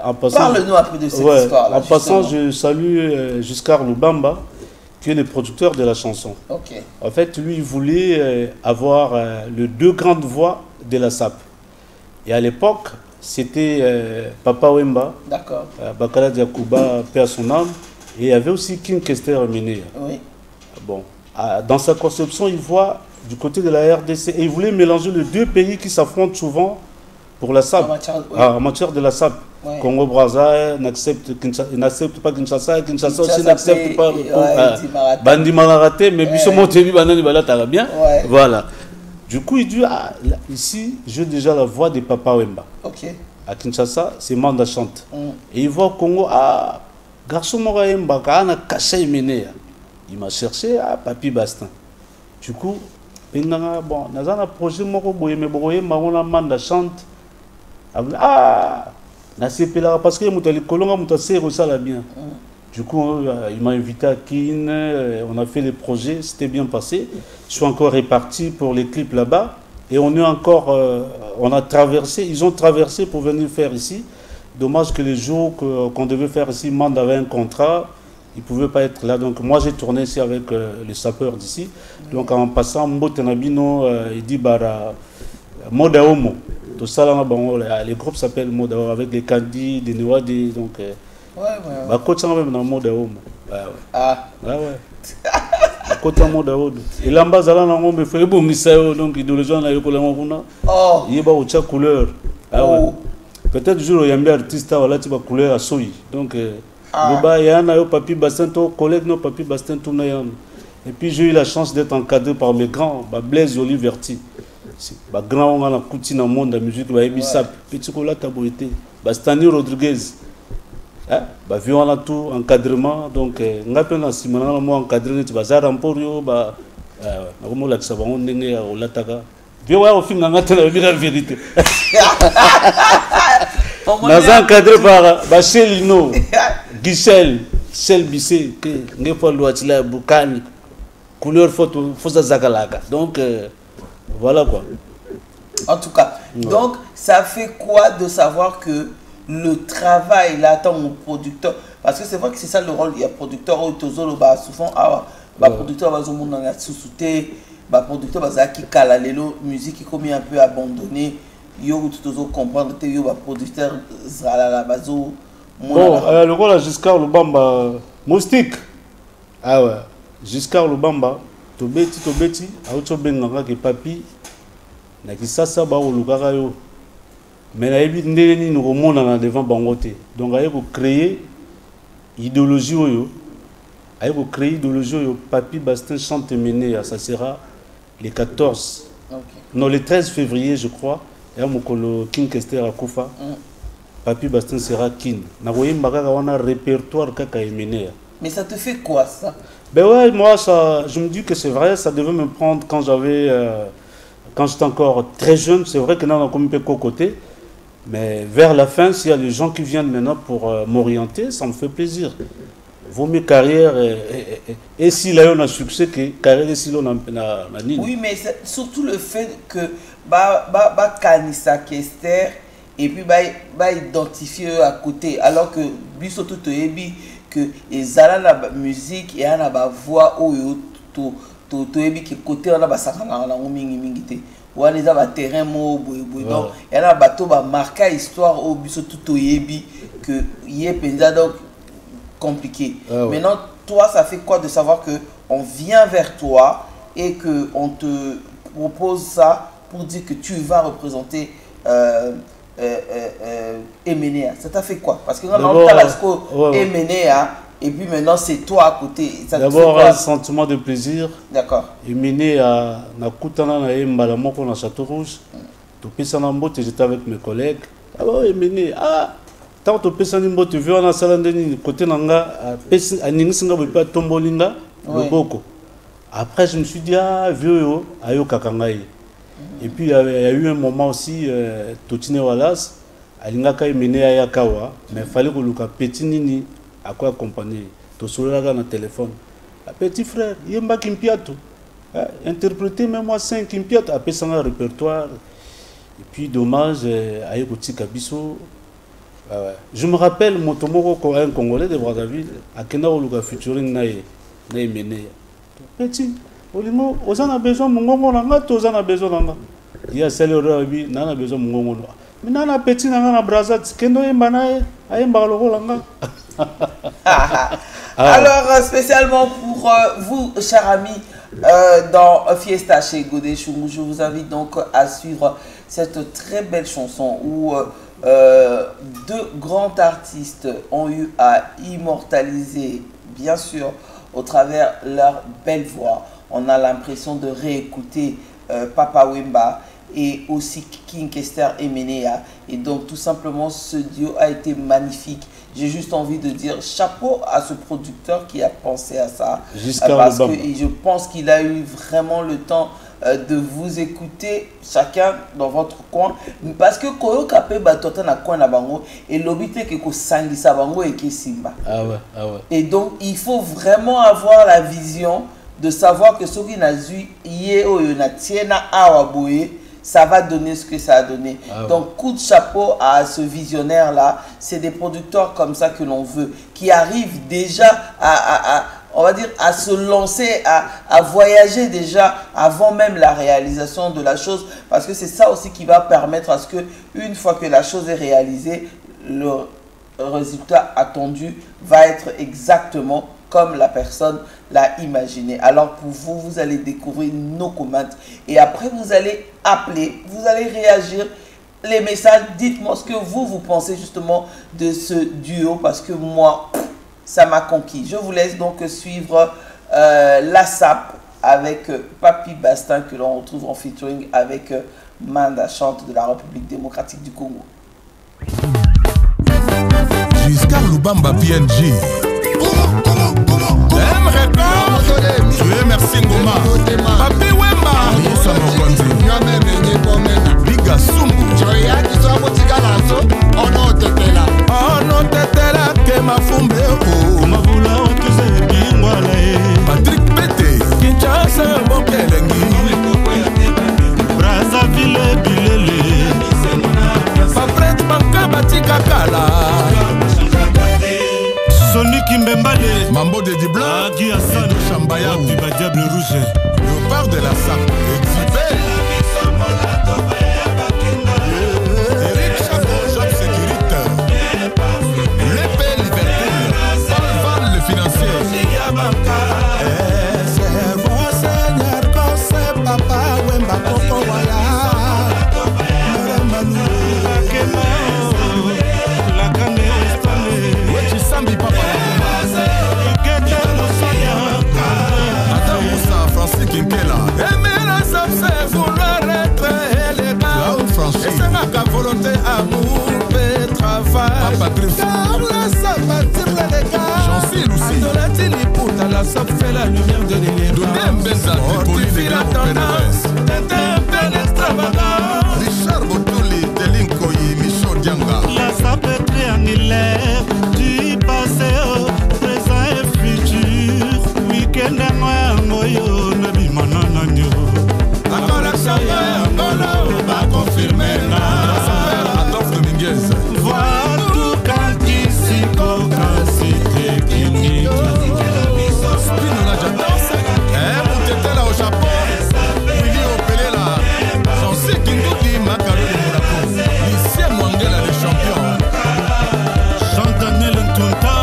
En passant, parle-nous un peu de cette histoire-là. En passant, je salue Giscard Lubamba, qui est le producteur de la chanson. Ok. En fait, lui, il voulait avoir les deux grandes voix de la SAP. Et à l'époque, c'était Papa Wemba, Bakala Diakouba, paix à son âme, et il y avait aussi King Kester Menea. Oui. Bon, dans sa conception, il voit du côté de la RDC, et il voulait mélanger les deux pays qui s'affrontent souvent pour la SAP, en matière de la SAP. Ouais. Congo-Brazza n'accepte pas Kinshasa, Kinshasa aussi n'accepte pas Bandi Malarate, mais Bissot Montevi, Banani Balatara bien. Voilà. Du coup, il dit, ah, là, ici, j'ai déjà la voix de Papa Wemba. Okay. À Kinshasa, c'est Manda chante. Et il voit au Congo, ah, garçon Mora Wemba, quand on a caché il m'a cherché à Papi Bastin. Du coup, bon, on a un projet, on a Manda chante. Ah, parce que bien. Du coup, il m'a invité à Kin, on a fait les projets, c'était bien passé. Je suis encore réparti pour les clips là-bas. Et on est encore, on a traversé, ils ont traversé pour venir faire ici. Dommage que les jours qu'on devait faire ici, Mande avait un contrat, il ne pouvait pas être là. Donc moi j'ai tourné ici avec les sapeurs d'ici. Donc en passant, Mbotenabino, il dit Bara Modaomo. Tout ça là, bon, les groupes s'appellent Modaomo avec les Kandi, des Newadi. Donc, bah, coach en même dans Modaomo. Ah, ouais. Côté Modaomo. Et là-bas, on me fait bon, donc idéologie, on a eu pour la Mona. Oh, il y a au tcha couleur. Ah ouais. Peut-être jour il y a un artiste là, tu vas couleur à Soyi. Donc, il y a un papi Bastin, collègue, nos papi Bastin, tout nayan. Et puis j'ai eu la chance d'être encadré par mes grands, Blaise Oliverti. Grand on a la coutine dans le monde de la musique, Ebisap, Petit Kola Taboité, Stani Rodriguez. Vu on a tout encadrement, donc on a plein de simons, moi encadré, tu vas à Ramporio, on a ça, on est au Lataga. Viens voir au film, on a la vérité. On a encadré par Bachelino, Guichel, Sel Bissé, Népal Loatila, Boukani, couleur photo, Fosa Zakalaga. Donc, voilà quoi. En tout cas, donc ça fait quoi de savoir que le travail là attend mon producteur, parce que c'est vrai que c'est ça le rôle, il y a producteur au Tozolo, souvent producteur va au monde dans la sous-souté, producteur va qui cala lelo musique qui comme un peu abandonné, yo Tozo comprendre que yo producteur zala la bazo. Bon, le rôle à Giscard Lubamba moustique. Ah ouais, Giscard Lubamba Tobeti, auto benganga ke papi na kisasa ba olukaka yo. Mais na yebi ndeni nous remonte devant bangote. Donc aye ko créer idéologie oyo. Aye ko créer idéologie oyo Papi Bastin chante mené, ça sera le 14. Okay. Non, le 13 février je crois. Et à mokolo King Kester Akufa. Papi Bastin sera king. Na voyé mbaka wana répertoire kaka mené. Mais ça te fait quoi ça? Ben ouais, moi, je me dis que c'est vrai, ça devait me prendre quand j'étais encore très jeune. C'est vrai que là, on a comme un peu côté. Mais vers la fin, s'il y a des gens qui viennent maintenant pour m'orienter, ça me fait plaisir. Vaut mieux carrière et si là, on a succès, que carrière et si là, on a oui, mais surtout le fait que Kanissa Kester et puis identifier à côté. Alors que, surtout, que ezala la musique et ana ba voix oyo to ebi ke côté on a ba sakana na mingi te wana eza ba terrain mo boy donc et ana ba to ba marquer histoire au biso tout ebi que yé penza donc compliqué. Maintenant toi ça fait quoi de savoir que on vient vers toi et que on te propose ça pour dire que tu vas représenter Emenea, ça t'a fait quoi? Parce que quand on a Emenea et puis maintenant c'est toi à côté. D'abord un sentiment de plaisir. D'accord. Emenea na kutana na embala moko na Château Rouge. To pesa na mbote, j'étais avec mes collègues. Ah ouais Emenea, tant to pesa na mbote, vu on a sala ndeni côté nanga pesa aningisinga bopa tombolinga loboko. Après je me suis dit vieux ayo kakangai. Et puis il y a eu un moment aussi, Totine Wallace, Alingaka Emene Ayakawa, mais il fallait que le petit Nini à quoi accompagner. Tosolaga dans le téléphone. Petit frère, Yemba Kimpiato, interprétez même moi 5 Kimpiato, après ça un répertoire. Et puis dommage, Ayekoti Kabiso. Je me rappelle, Motomoko, un Congolais de Brazzaville, à Kena Oluga featuring Naye. na mené petit olingo ozana besoin mongongo nanga to ozana besoin nanga ya sele robi nana besoin mongongo mais nana petit nanga na brazat kendo yemba na ayemba lokola nga. Alors spécialement pour vous chers amis dans Fiesta chez Godé Chungu, je vous invite donc à suivre cette très belle chanson où deux grands artistes ont eu à immortaliser, bien sûr, au travers leur belle voix. On a l'impression de réécouter Papa Wemba et aussi King Kester et Menea. Et donc tout simplement ce duo a été magnifique. J'ai juste envie de dire chapeau à ce producteur qui a pensé à ça. Parce que je pense qu'il a eu vraiment le temps de vous écouter chacun dans votre coin. Parce que Koyo Kape Batota na coin na bango et l'obité que ko sangisa bango et que simba. Ah ouais. Et donc il faut vraiment avoir la vision de savoir que ce qui n'a eu hier au Yonatiena Awaboye, ça va donner ce que ça a donné. Donc coup de chapeau à ce visionnaire là. C'est des producteurs comme ça que l'on veut, qui arrivent déjà on va dire à se lancer, à voyager déjà avant même la réalisation de la chose, parce que c'est ça aussi qui va permettre à ce que une fois que la chose est réalisée, le résultat attendu va être exactement comme la personne l'a imaginé. Alors pour vous, vous allez découvrir nos commentaires et après vous allez appeler, vous allez réagir les messages. Dites-moi ce que vous pensez justement de ce duo, parce que moi, ça m'a conquis. Je vous laisse donc suivre la SAP avec Papi Bastin que l'on retrouve en featuring avec Manda Chante de la République démocratique du Congo. Jusqu'à Lubamba PNG. Merci Ngoma. Papi Wemba. Biga Sumbu. Ono tetela ke mafumbe o. Mavula otuze bingwala e. Patrick Pete. Kinshasa Bokelengi. Brazzaville Bilele. Papret Banka Batika Kala. Sonic Mbembale, Mambo de Dibla, Guy Hassan, Chambaya, Piba Diable Rouge, le bar de la SAP, Exhibé, Eric Chabot, Job Sécurité, l'épée Liverpool, Salvan le financier, c'est bon Seigneur, quand c'est Papa Wemba Koko Waya, la canne est Sambi Papa Francis Kinkela. Aimer la SAP, c'est vouloir être élégant. Et c'est ma volonté, amour et travail. Car la SAP attire les dégâts. J'en aussi. Adolati Liputa, la SAP fait la lumière de l'élégance. Mortifie la tendance. C'est un bel extravagant. Richard Botouli, Delinkoyi, Michaud Dianga. La SAP est triangulaire. Du passé au présent et futur. Week-end à moi, moyo. Va confirmer Adolphe Dominguez. Vois tout quand ici cité Kini. Spinola j'adore. Moutete là au Japon. Willy Opelé là. Jean-C Kingoudi Makalo de Monaco. Lycée Mwangela les champions. Jean-Daniel Ntunta.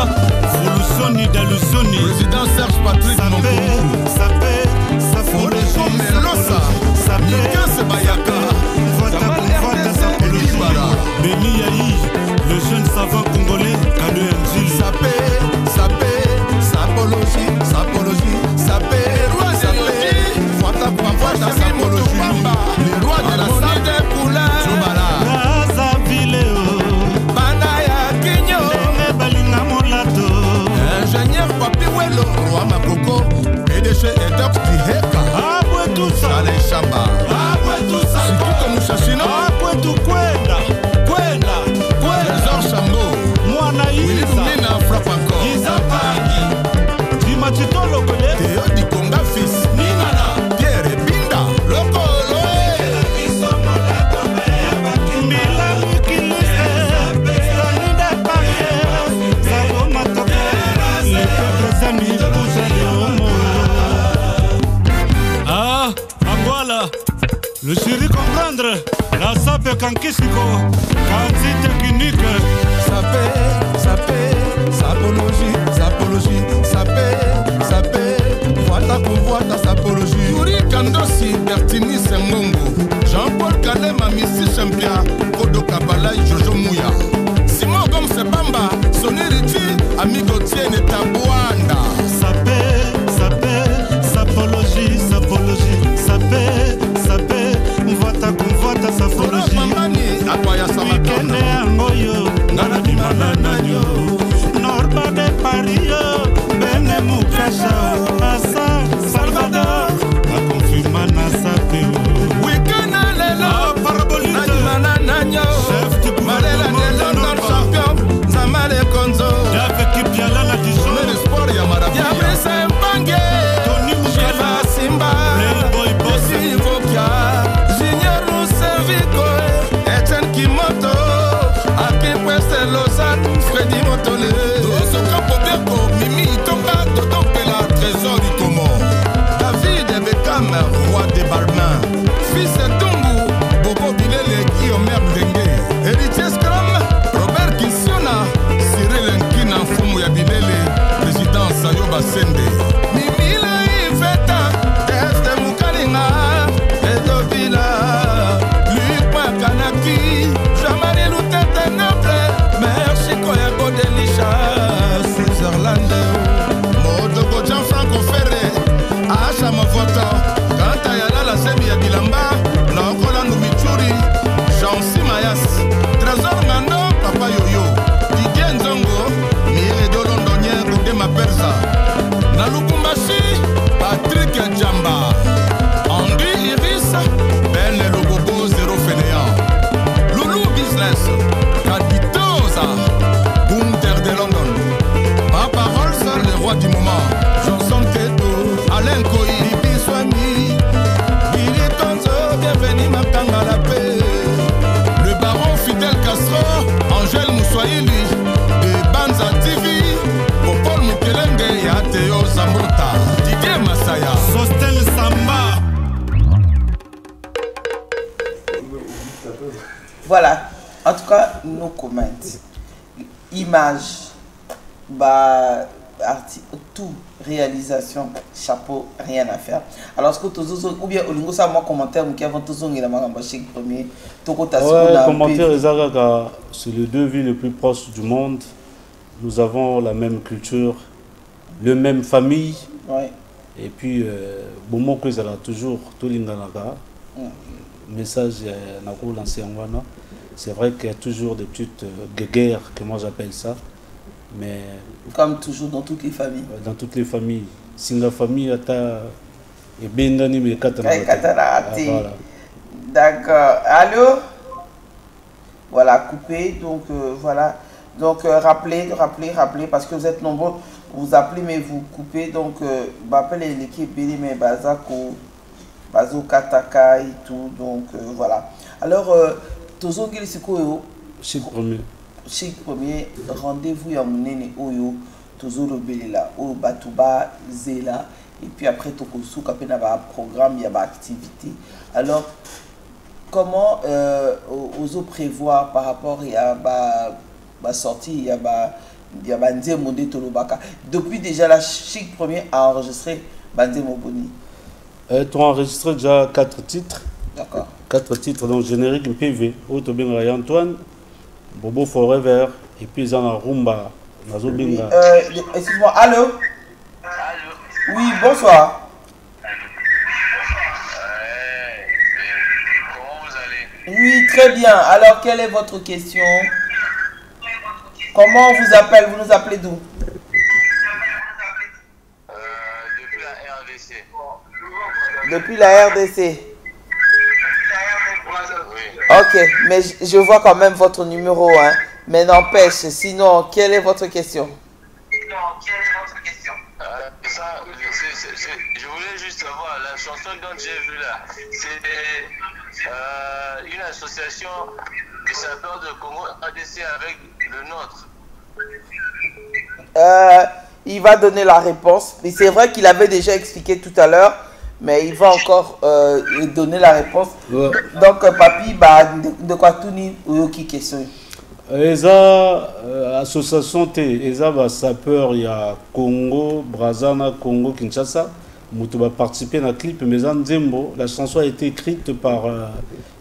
Volusoni Dalusoni. Président Serge Patrick Mongoumou. Ça fait Melosa. Nika Sebayaka. Beni Yahi, Londres, la sape kankisiko, kanzi technique. Sapologie, voita pour voita, sapologie. Yuri Kandosi, Bertini Sengongo, Jean-Paul Kalema, Missi Champion, Kodo Kabala, Jojo Mouya. Simon Gom Sebamba, Sonny Richi, Amigo Tiene Tabuanda. Sapologie, voita pour voita, sapologie. Mamani, Akwaya Samakana. Nana Dimana Nanyo. Norba de Paris, Bene Mukasha, Asa, Salvador, la confirmana Sapio. Weekend Alela, Parabolite, Nadimana Nanyo, chef de Marela de London champion, Zamale Konzo, Avec Kipiala la Dijon, le sport Yamara, Yabrisa Mpange, Tony Shiva Simba, Playboy Boss, Sivokia, Junior Servico, Etienne Kimoto, Akin Pwese Lausanne, Freddy Motole, Dozo Kapobeko, Mimi Itonga, Dodo Pela, Trésor du Comor, David Beckham, roi des barmains, Fils Tungu, Bobo Bilele, Guillaume Dengue, Héritier Scrum, Robert Kissiona, Cyril Nkina, Fumu Yabilele, Président Sayoba Sende, Mimi Iveta, Teste Mukalinga, Edo Villa, Luc Makanaki, Jamani Lutete Noble, merci Koyako Delisha, Switzerland, Modogo Gianfranco Ferre, Acha Mavoto, Kanta Yala la Semi ya Bilamba, Laokola Numichuri, Jean-Si Mayas, Trésor Ngando, Papa Yoyo, Didier Nzongo, Mire de Londonien, Goudema Perza, Nalukumbashi, Patrick Djamba, Andy Iris, Ben Logobo, Zéro Fainéant, Loulou Business, Kaditoza, Gunther de London, Papa Rolls, le roi du moment, Johnson Keto, Alain Koyi, Bibi Swami, Billy Tonzo, bienvenue Makanga la paix, le baron Fidel Castro, Angèle Moussoaili, de Banza TV, Popol Mukelenge, Yateo Zambrota, Didier Masaya, Sostel Samba. Voilà, en tout cas, nos commentaires, images, bah, tout, réalisation, chapeau, rien à faire. Alors, est-ce que tu as ou bien, au ça, moi, commentaire, qui avant tout, il a marqué premier, commentaire, c'est les deux villes les plus proches du monde. Nous avons la même culture, la même famille. Ouais. Et puis, bon, que ça a toujours tout l'inganaga. Message Nako lancé en Wana. C'est vrai qu'il y a toujours des petites guerres, que moi j'appelle ça. Mais. Comme toujours dans toutes les familles. Dans toutes les familles. Si la famille a et bien donné, mais voilà. D'accord. Allô? Voilà, coupé. Donc, voilà. Donc, rappelez, parce que vous êtes nombreux. Vous appelez, mais vous coupez. Donc, appelez l'équipe Béli, mais Bazako. Bazo Kataka et tout, donc voilà. Alors, Tozo Gil Siko, Chic premier, rendez-vous à Mounene Oyo, Tozo Lobelela, Oyo Batouba, Zela, et puis après Tokosu, quand il y a un programme, il y a une activité. Alors, comment oso prévoir par rapport à la sortie, il y a Bandé Mondé Tolobaka. Depuis déjà, la Chic premier a enregistré Bandé Moboni. Tu as enregistré déjà 4 titres. D'accord. 4 titres, donc générique PV. Otobinga et Antoine, Bobo Forever, et puis Zana Rumba, Nazobinga. Excuse-moi, allô? Allô? Oui, bonsoir. Comment vous allez? Oui, très bien. Alors, quelle est votre question? Comment on vous appelle? Vous nous appelez d'où? Depuis la RDC. Depuis la RDC. Oui. Ok, mais je vois quand même votre numéro, hein. Mais n'empêche, sinon, quelle est votre question? Je voulais juste savoir, la chanson dont j'ai vu là, c'est une association des sapeurs de Congo RDC avec le nôtre. Il va donner la réponse. Mais c'est vrai qu'il avait déjà expliqué tout à l'heure mais il va encore donner la réponse. Ouais. Donc, papi, bah, de quoi tout ni ou qui question? Eza association te eza ba sapeur ya Congo, Brazana, Congo, Kinshasa. Mutu va participer à la clip, mais Nzembo, la chanson a été écrite par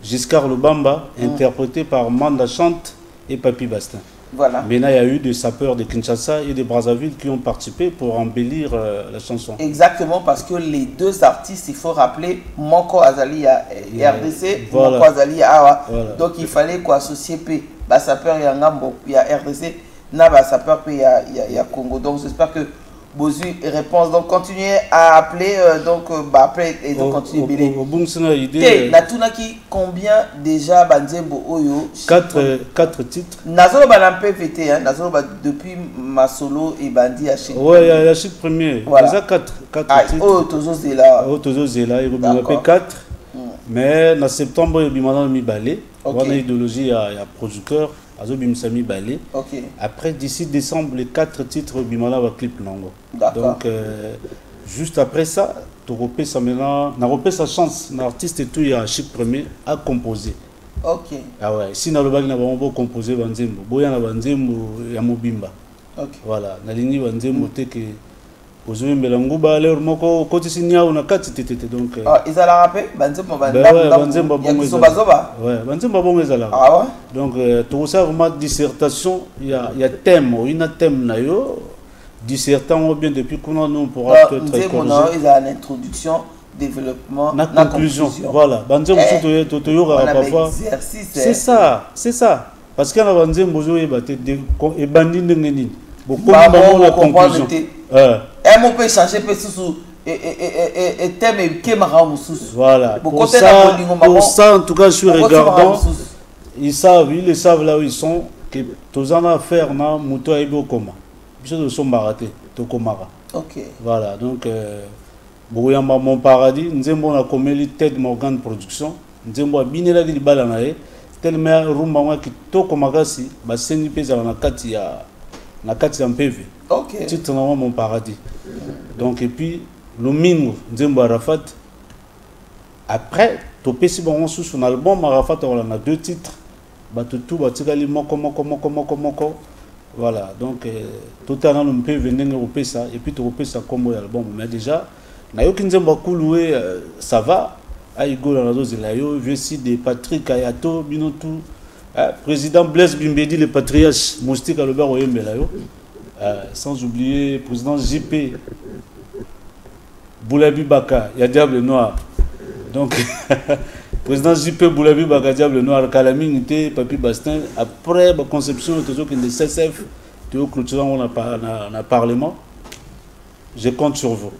Giscard Lubamba, interprétée par Manda Chante et Papi Bastin. Voilà. Maintenant, il y a eu des sapeurs de Kinshasa et de Brazzaville qui ont participé pour embellir la chanson. Exactement, parce que les deux artistes, il faut rappeler, Moko Azali à RDC, voilà. Moko Azali à Awa. Voilà. Donc il fallait quoi associer P. Bah, sapeur, il y a Ngambo, il y a RDC, Naba sapeur, il y a Congo. Donc j'espère que Bozu réponse. Donc continuez à appeler, bah après et donc continuez Bélé. Au bon sens idée. La Tunaki, combien déjà Banzembo Oyo? 4 titres. Nazolo Banan PVT, hein, Nazolo depuis ma solo et Bandi à chez. Ouais, il y a le chiffre premier. Voilà. Déjà 4 titres. Oh, Tozo Zela. Oh, Tozo Zela, il y a 4. Mais en septembre, il y a eu balé. On a idéologie, il y a producteur. Balé. Okay. Après, d'ici décembre, les 4 titres, Bimala va clip nango. Donc, juste après ça, tu repères ça maintenant. On repère sa chance. L'artiste et tout, il y a un chiffre premier à composer. Ok. Ah ouais. Si dans le bac, on va composer Banzembo. Boya na Banzembo, il y a Mobimba. Ok. Voilà. Na ligne Banzembo, te que. Aujourd'hui, Melango, bah, alors, moi, quand tu signes, on a 4 titres. Donc. Ah, ils allaient rappeler Banzembo, Banzembo, ouais, Banzembo, bon, ils allaient. Ah ouais. Donc, tout ça, vraiment, dissertation, il y a thème, il y a thème, nayo, dissertant, ou bien depuis qu'on nous pourra peut-être corriger. Ils ont l'introduction, développement, la conclusion. Voilà. Banzembo, parfois. C'est ça, c'est ça. Parce qu'il y a Banzembo, il y a Bandin, beaucoup de la conclusion. Et on peut changer et thème et kémara moussous. Voilà. Pour ça, en tout cas, je suis regardant. Ils savent là où ils sont que tous en affaires na muto aibo koma. Ils sont baratés, to komara. OK. Voilà, donc Bouyamba mon paradis, Nzembo na komeli Ted Morgan Production, Nzembo a binela di bala na ye, tellement rumba wa ki to komagasi, ba sengi peza na kati ya MPV. OK. Titre na mon paradis. Donc et puis Lomingo, Nzembo Arafat. Après, topé si bon sous son album Arafat on a 2 titres. Batutu batigali moko. Voilà, donc tout à l'heure on peut venir au ça et puis tu repères ça comme album. Mais déjà, na yo Nzembo Kouloué, ça va. Aïgo la razo zelayo, je suis de Patrick Ayato, Binotou, président Blaise Bimbedi le patriarche, Moustique à l'Ober Oyembelayo. Sans oublier président JP Boulabi Baka, il y a Diable Noir. Donc, président JP Boulabi Baka, Diable Noir, Kalamine, Papi Bastin, après la conception de CSF, de clôture, on a parlement. Je compte sur vous.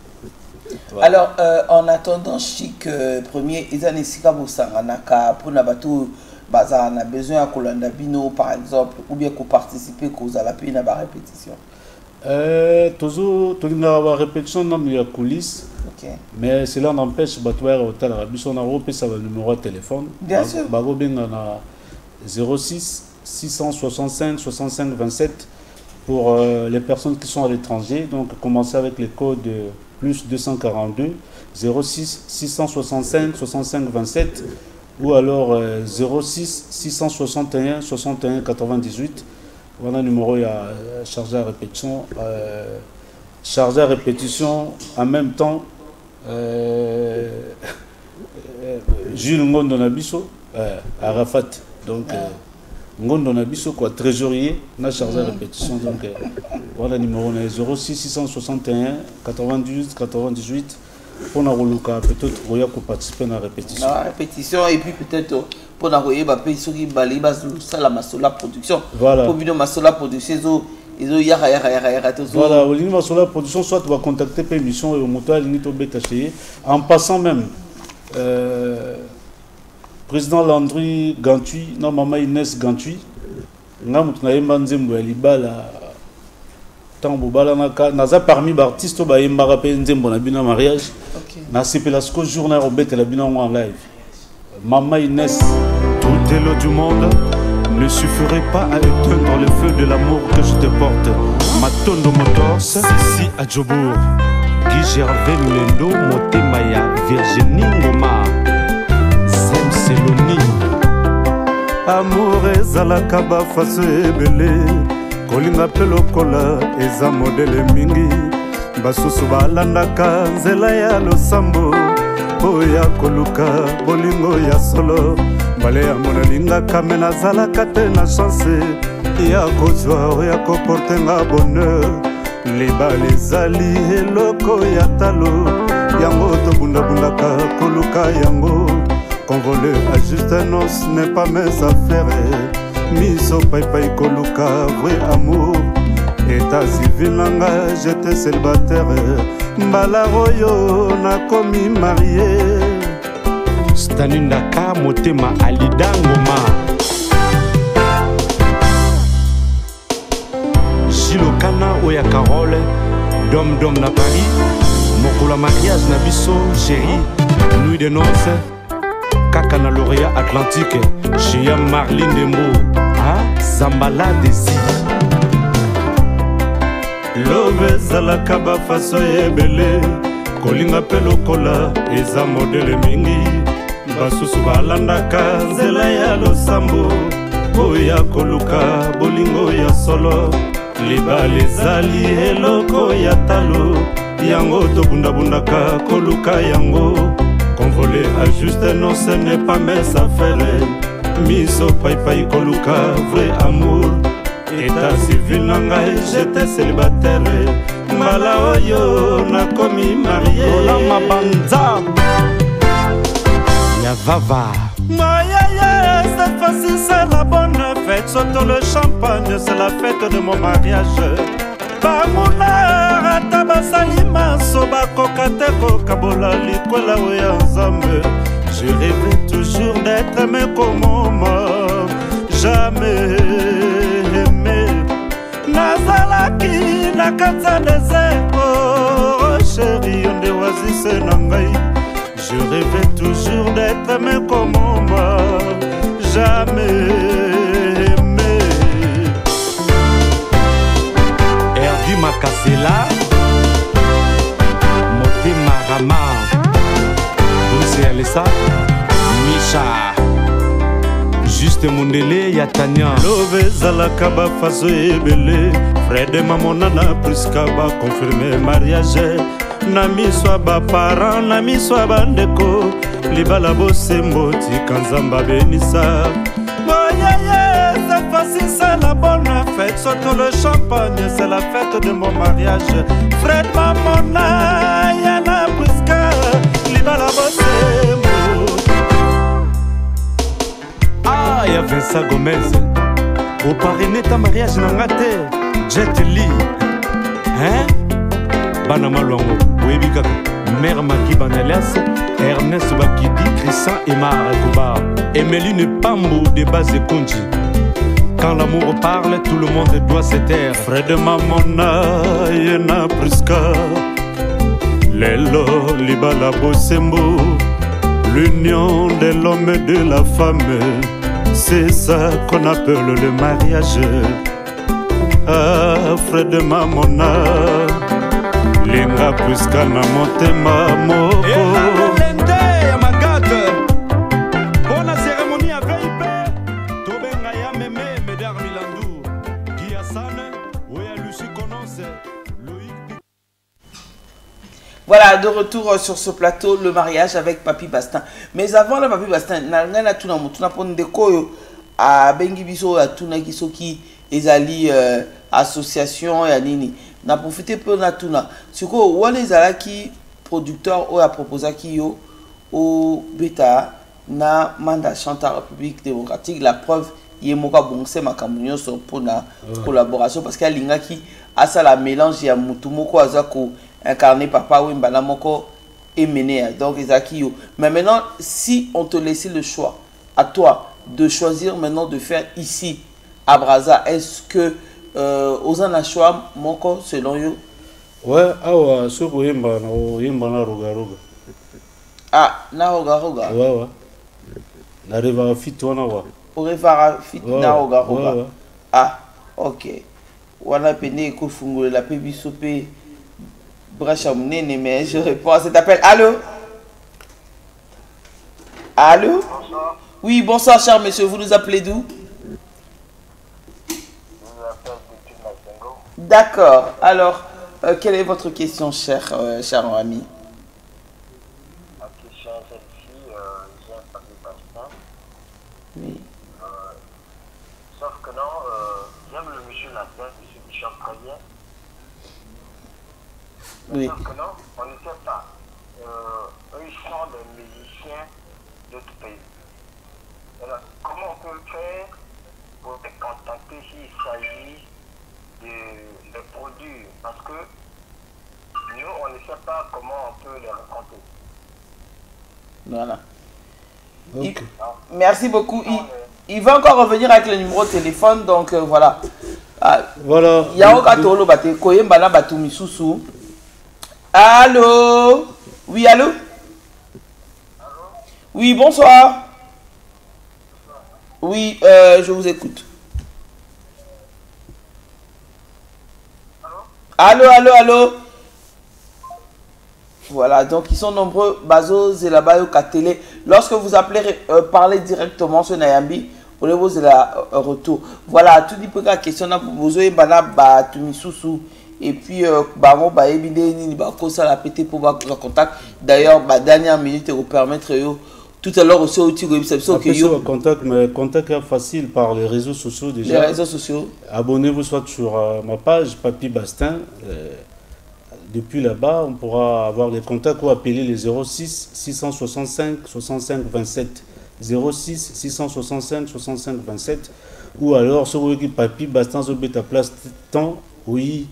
Voilà. Alors, en attendant, Chic premier, ils ont essayé de pour Nabatou. On a besoin de Kolanda Bino, par exemple, ou bien qu'on participe, qu'on a la peine à la répétition. Toujours, la répétition dans la coulisse. Okay. Mais cela n'empêche pas de faire autant de on a repéré ça le numéro de téléphone. Bien sûr. Bago ben on a 06 665 65 27 pour les personnes qui sont à l'étranger. Donc, commencer avec les codes plus 242 06 665 65 27 ou alors 06 661 61 98. Voilà le numéro, il y a chargé à répétition. Chargé à répétition en même temps. Jules Ngondo Nabiso, Arafat. Donc, Ngondo Nabiso, quoi, trésorier, on a chargé à répétition. Donc, voilà le numéro, on a 06 661 98 98. Pour peut-être participer à la répétition. La répétition et puis peut-être pour la production. Voilà. Pour venir la production, voilà, au niveau de la production, soit tu vas contacter l'émission et au moteur en passant même. Président Landry Gantui, non, maman Inès Gantui, nous avons parmi les artistes qui ont un mariage. Na Sepelasco journée Robert la bino en live. Maman Inès. Tout est l'eau du monde ne suffirait pas à éteindre le feu de l'amour que je te porte. Matondo Motors, ici à Djobourg. Guy Gervais Lendo, Motemaya, Virginie Ngoma, Zem Seloni. Amour ezalaka bafaso ebele, kolinga pe lokola eza modele mingi, basusu balandaka nzela ya losambo, oya koluka bolingo ya solo, mbale ya mona lingaka me nazalaka te na chance ya kozwa oya koporte nga bonheur, libala ezali eloko ya talo, yango tobundabundaka koluka yango. Convoler à juste un os n'est pas mes affaires. Miso paipai koluka vrai amour. État civil nanga j'étais célibataire. Mbala royo na komi marié. Stanindaka motema alidangoma. Gilokana oya Carole. Dom dom na Paris. Mokola mariage na biso chérie. Nuit de noces. Kaka na lauréat Atlantique, chez Marlene Dembo, ah, Zambala Desi. Love zalaka bafaso ebele, kolinga pe lokola eza modele mingi, basusu balandaka nzela ya losambo, oya koluka bolingo ya solo, libala ezali eloko ya talo, yango tobundabundaka koluka yango. Convoler à juste un nom, ce n'est pas mes affaires. Miso paipai koluka, vrai amour. État civil nangai, j'étais célibataire. Mbala oyo, na komi marié. Olama banza ya vava. Maïa, cette fois-ci c'est la bonne fête. Surtout le champagne, c'est la fête de mon mariage. Bamuna tabasalima soba kokateko kabola likwela oya nzambe. Je rêvais toujours d'être aimé comme maman, jamais aimé. Nazalaki na kata désert, chérie onde wazise nangai. Je rêvais toujours d'être aimé comme maman, jamais aimé. Erdi Makasela, Motema Rama, Bruce Alessa, Misha, Juste Mondele, Yatania. Love Zalaka bafaso ebele, Fred Mamonana Priska ba confirmer mariage. Nami swaba parent, nami swaba ndeko, libala bosembo tikanzamba benisa. Cette fois-ci c'est la bonne fête, surtout le champagne, c'est la fête de mon mariage. Fred Mamona, Yana Briska, Libala Bossemo. Ah, y'a Vincent Gomez. Au parrainé ta mariage nangate, Jet Li. Hein? Banama Longo, Webi Kaka, Mère Maki Banalias, Ernest Bakidi, Christian Emma Kuba, Emeline Pambo de Base Kunji. Quand l'amour parle, tout le monde doit se taire. Fred Mamona, Yena Priska, Lelo, Libala Bosembo, l'union de l'homme et de la femme, c'est ça qu'on appelle le mariage. Ah, Fred Mamona, Linga Priska na motema moko. Voilà, de retour sur ce plateau, le mariage avec Papi Bastin. Mais avant le Papi Bastin, na tuna mutuna pon de koyo a bengi biso a tuna kiso ki ezali association ya nini. Na profité peu na tuna. Siko wale zala ki producteur ou a proposé ki yo au beta na mandat chanta République démocratique. La preuve yemoka bongse makamunyo so pour na collaboration parce qu'il y a linga ki a ça la mélange ya mutumoko azako incarné papa ou mbala moko et mené donc Ezakio. Mais maintenant si on te laissait le choix à toi de choisir maintenant de faire ici à Brazza, est-ce que osana choix moko selon you? Ouais, awa soko yemba na roga roga. Ah, na roga roga. Ouais ouais. Na reva fit wana wa. O reva fit na roga roga. Ouais. Ah, OK. Wana pene ko fungole la pe biso pe brèche à mon nez, mais je réponds à cet appel. Allô? Allô? Bonsoir. Oui, bonsoir, cher monsieur. Vous nous appelez d'où? Je vous appelle depuis Masengo. D'accord. Alors, quelle est votre question, cher ami? Ma question est celle-ci. J'ai un papier passeport. Oui. Sauf que non, j'aime le monsieur Latin, monsieur qui chante très bien. Oui. Sauf que non, on ne sait pas. Eux, ils sont des musiciens d'autres pays. Alors, comment on peut faire pour les contacter s'il s'agit de produits? Parce que nous, on ne sait pas comment on peut les rencontrer. Voilà. Ok. Merci beaucoup. Il va encore revenir avec le numéro de téléphone, donc voilà. Voilà. Allô? Oui, allô? Oui, bonsoir. Oui, je vous écoute. Allô, allô, allô? Voilà, donc ils sont nombreux. Bazo, Zelaba, Katele. Lorsque vous appelez, parlez directement sur Nayambi. Au niveau de la retour. Voilà, tout dit pour la question. Vous avez et puis, Bango, Baébide, ni Bako, ça l'a pété pour voir contact. D'ailleurs, dernière minute, vous permettre. Tout à l'heure aussi, contact, mais contact est facile par les réseaux sociaux déjà. Les réseaux sociaux. Abonnez-vous soit sur ma page, Papy Bastin. Depuis là-bas, on pourra avoir les contacts ou appeler les 06 665 65 27. 06 665 65 27. Ou alors, sur le Papy Bastin, sur ta place temps, oui.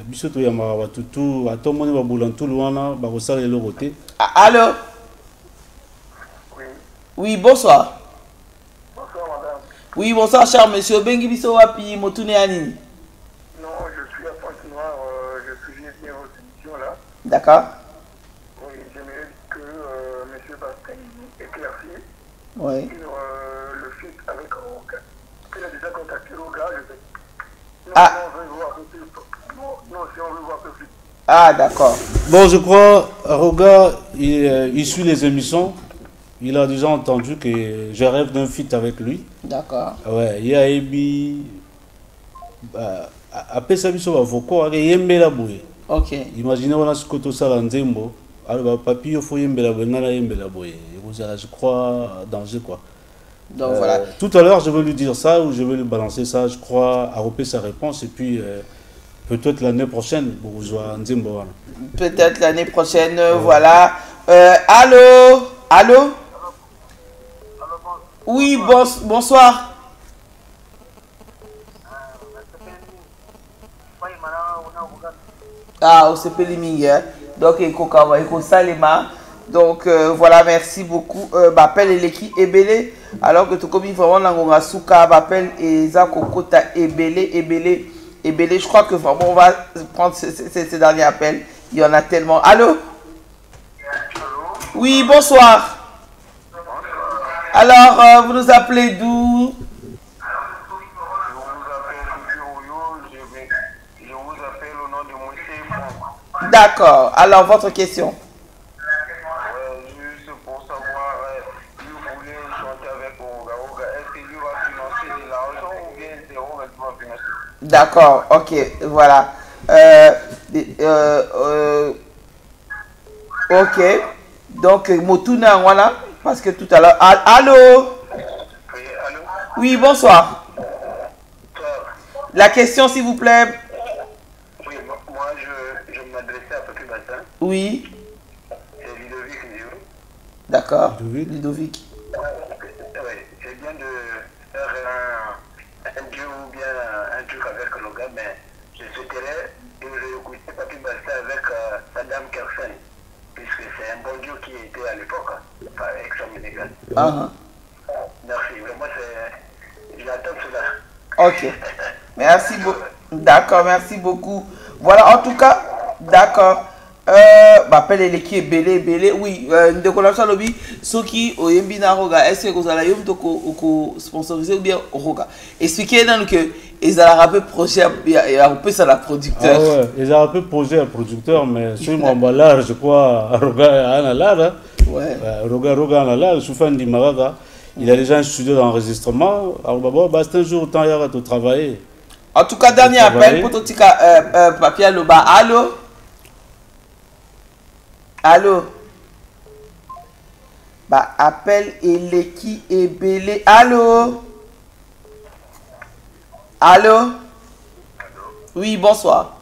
Bisous, il y a tout à tout le monde va bouler tout loin, va resserrer le côté. Allô? Oui, bonsoir. Bonsoir, madame. Oui, bonsoir, cher monsieur. Bengi biso wapi motune anini? Non, je suis à Pointe-Noire, je suis venu à votre émission là. D'accord. Oui, j'aimerais que M. Bastin éclaircisse Oui. sur le fit avec Roga. Il a déjà contacté Roga, je sais. Non, Ah. on veut voir un peu plus. Non, si on veut voir un peu plus. Ah, d'accord. Bon, je crois, Roga, il suit les émissions. Il a déjà entendu que je rêve d'un feat avec lui. D'accord. Ouais, il y a Ebi. Après ça, il y a Voko, il y a Yembela Boué. Ok. Imaginez, on a ce côté ça dans Zembo. Alors, papi, il faut Yembela Boué, Nana Yembela Boué. Je crois, danger quoi. Donc voilà. Tout à l'heure, je vais lui dire ça ou je vais lui balancer ça. Je crois, arroper sa réponse et puis peut-être l'année prochaine, pour vous jouer en Zembo. Voilà. Peut-être l'année prochaine, voilà. Allô? Allô? Oui, bonsoir. Ah, c'est Pélimingue. Donc, Eko Salema. Donc, voilà, merci beaucoup. M'appelle Eleki Ebele. Alors que tu commis vraiment Nangonga Souka, m'appelle Eza Kokota Ebele. Je crois que vraiment, on va prendre ces derniers appels. Il y en a tellement. Allô? Oui, bonsoir. Alors, vous nous appelez d'où? Je vous appelle au nom de Moïse. D'accord. Alors, votre question? Juste pour savoir si vous voulez chanter avec Oga, est-ce qu'il va financer de l'argent ou bien zéro va financer? D'accord, ok, voilà. Ok. Donc, Motuna, voilà. Parce que tout à l'heure. Allô? Oui, allô? Oui, bonsoir. La question, s'il vous plaît. Oui, moi je m'adressais à Papy Bastin. Oui. C'est Ludovic Ndiou. D'accord. Ludovic. Oui, c'est bien de faire un duo ou bien un truc avec le gars, mais je souhaiterais écouter Papy Bastin avec Saddam Kersen, puisque c'est un bon duo qui était à l'époque, avec son Ménégal. Merci, vraiment j'attends cela. Ok. Merci beaucoup. D'accord, merci beaucoup. Voilà, en tout cas, d'accord. appelle les qui est belé, oui, de collation lobby, ceux qui ont un bina roga, est-ce que vous allez yom sponsoriser ou bien roga? Expliquez nous que ils ont un peu projet, un peu ça la producteur. Ah ouais, ils ont un peu projet à producteur, mais sur mon emballage, je crois, roga en alala, ouais, roga en alala, sous fin du maraga, il a déjà un studio d'enregistrement. Alors c'est un jour autant il y a de travailler. En tout cas, dernier appel, Pototika Papier Loba, allô? Allô? Appelle Eleki et Belé. Allô? Allô? Oui, bonsoir.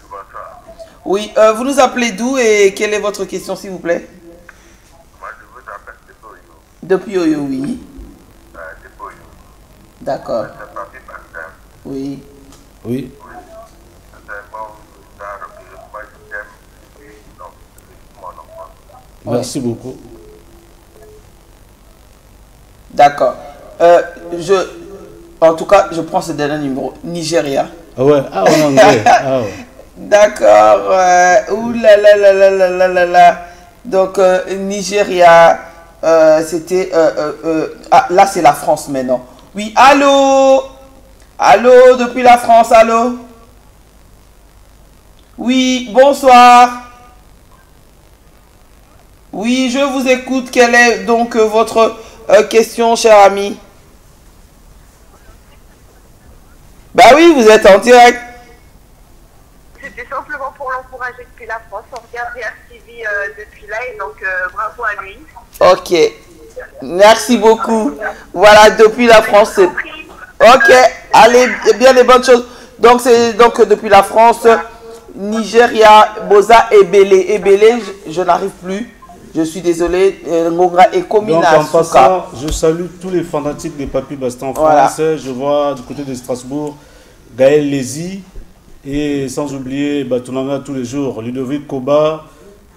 Bonsoir. Oui, vous nous appelez d'où et quelle est votre question, s'il vous plaît? Moi, je vous appelle Depuis Oyo, oui. Depuis Oyo. D'accord. C'est Papi Bastin. Oui. Oui. Merci beaucoup. D'accord. En tout cas, je prends ce dernier numéro. Nigeria. Ah ouais, en anglais. Ah ouais. D'accord. Ouh là là là là là là là là. Donc, Nigeria, c'était... là, c'est la France maintenant. Oui, allô? Allô, depuis la France, allô? Oui, bonsoir. Oui, je vous écoute. Quelle est donc votre question, cher ami? Bah oui, vous êtes en direct. C'était simplement pour l'encourager depuis la France. On regarde RTV depuis là et donc bravo à lui. Ok. Merci beaucoup. Voilà, depuis la France. Ok, allez, bien les bonnes choses. Donc, c'est donc depuis la France, Nigeria, Boza et Belé. Et Belé, je n'arrive plus. Je suis désolé. Ngonga et Komina. Donc, en passant, je salue tous les fanatiques des Papi Bastin en France. Voilà. Je vois du côté de Strasbourg, Gaël Lézy. Et sans oublier Batunanga tous les jours, Ludovic Koba.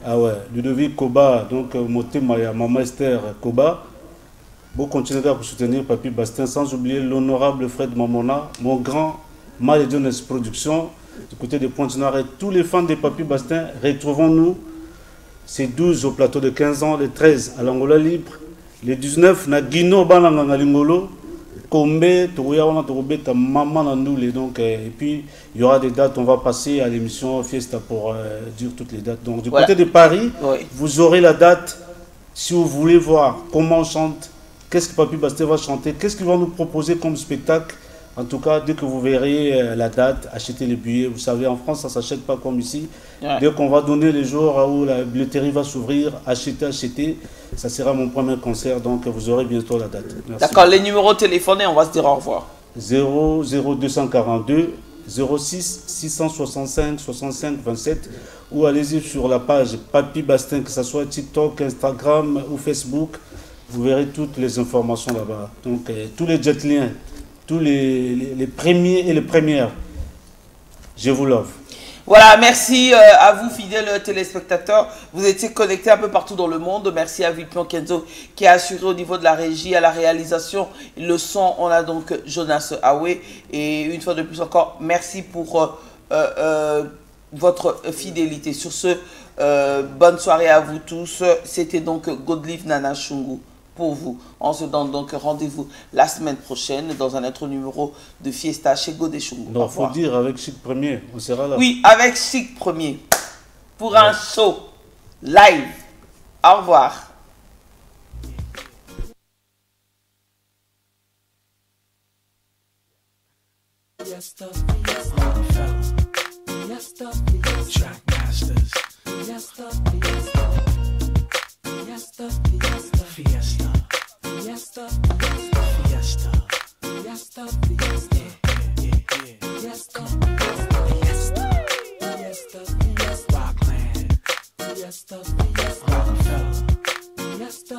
Ah ouais, Ludovic Koba. Donc, Moté Maya, Maman Esther Koba. Vous continuerez à soutenir Papi Bastin, sans oublier l'honorable Fred Mamona, mon grand Mal et Jones Production, du côté de Pointe-Noire. Et tous les fans de Papi Bastin, retrouvons-nous ces 12 au plateau de 15 ans, les 13 à l'Angola Libre, les 19 na Guino Bananga Lingolo, Kombe, Touyawana Tourobé, ta maman Nandoule. Donc, et puis, il y aura des dates, on va passer à l'émission Fiesta pour dire toutes les dates. Donc, du côté de Paris, vous aurez la date si vous voulez voir comment on chante. Qu'est-ce que Papi Bastin va chanter? Qu'est-ce qu'il va nous proposer comme spectacle? En tout cas, dès que vous verrez la date, achetez les billets. Vous savez, en France, ça ne s'achète pas comme ici. Ouais. Dès qu'on va donner les jours où la billetterie va s'ouvrir, achetez. Ça sera mon premier concert, donc vous aurez bientôt la date. D'accord, les numéros téléphonés, on va se dire au revoir. 00242 06 665 65 27 ou allez-y sur la page Papi Bastin, que ce soit TikTok, Instagram ou Facebook. Vous verrez toutes les informations là-bas. Donc, tous les jetliens, tous les premiers et les premières, je vous love. Voilà, merci à vous, fidèles téléspectateurs. Vous étiez connectés un peu partout dans le monde. Merci à Vilpion Kenzo qui a assuré au niveau de la régie, à la réalisation, le son. On a donc Jonas Awe. Et une fois de plus encore, merci pour votre fidélité. Sur ce, bonne soirée à vous tous. C'était donc Godlive Nana Shungu. Pour vous. On se donne donc rendez-vous la semaine prochaine dans un autre numéro de Fiesta chez Godeshungu. Non, il faut dire avec Chic Premier, on sera là. Oui, avec Chic Premier. Pour un show live. Au revoir. Fiesta, Fiesta, Fiesta, Fiesta, Fiesta, Fiesta, Fiesta, Fiesta, Rockland, Fiesta, Fiesta, Rockefeller, Fiesta, Fiesta,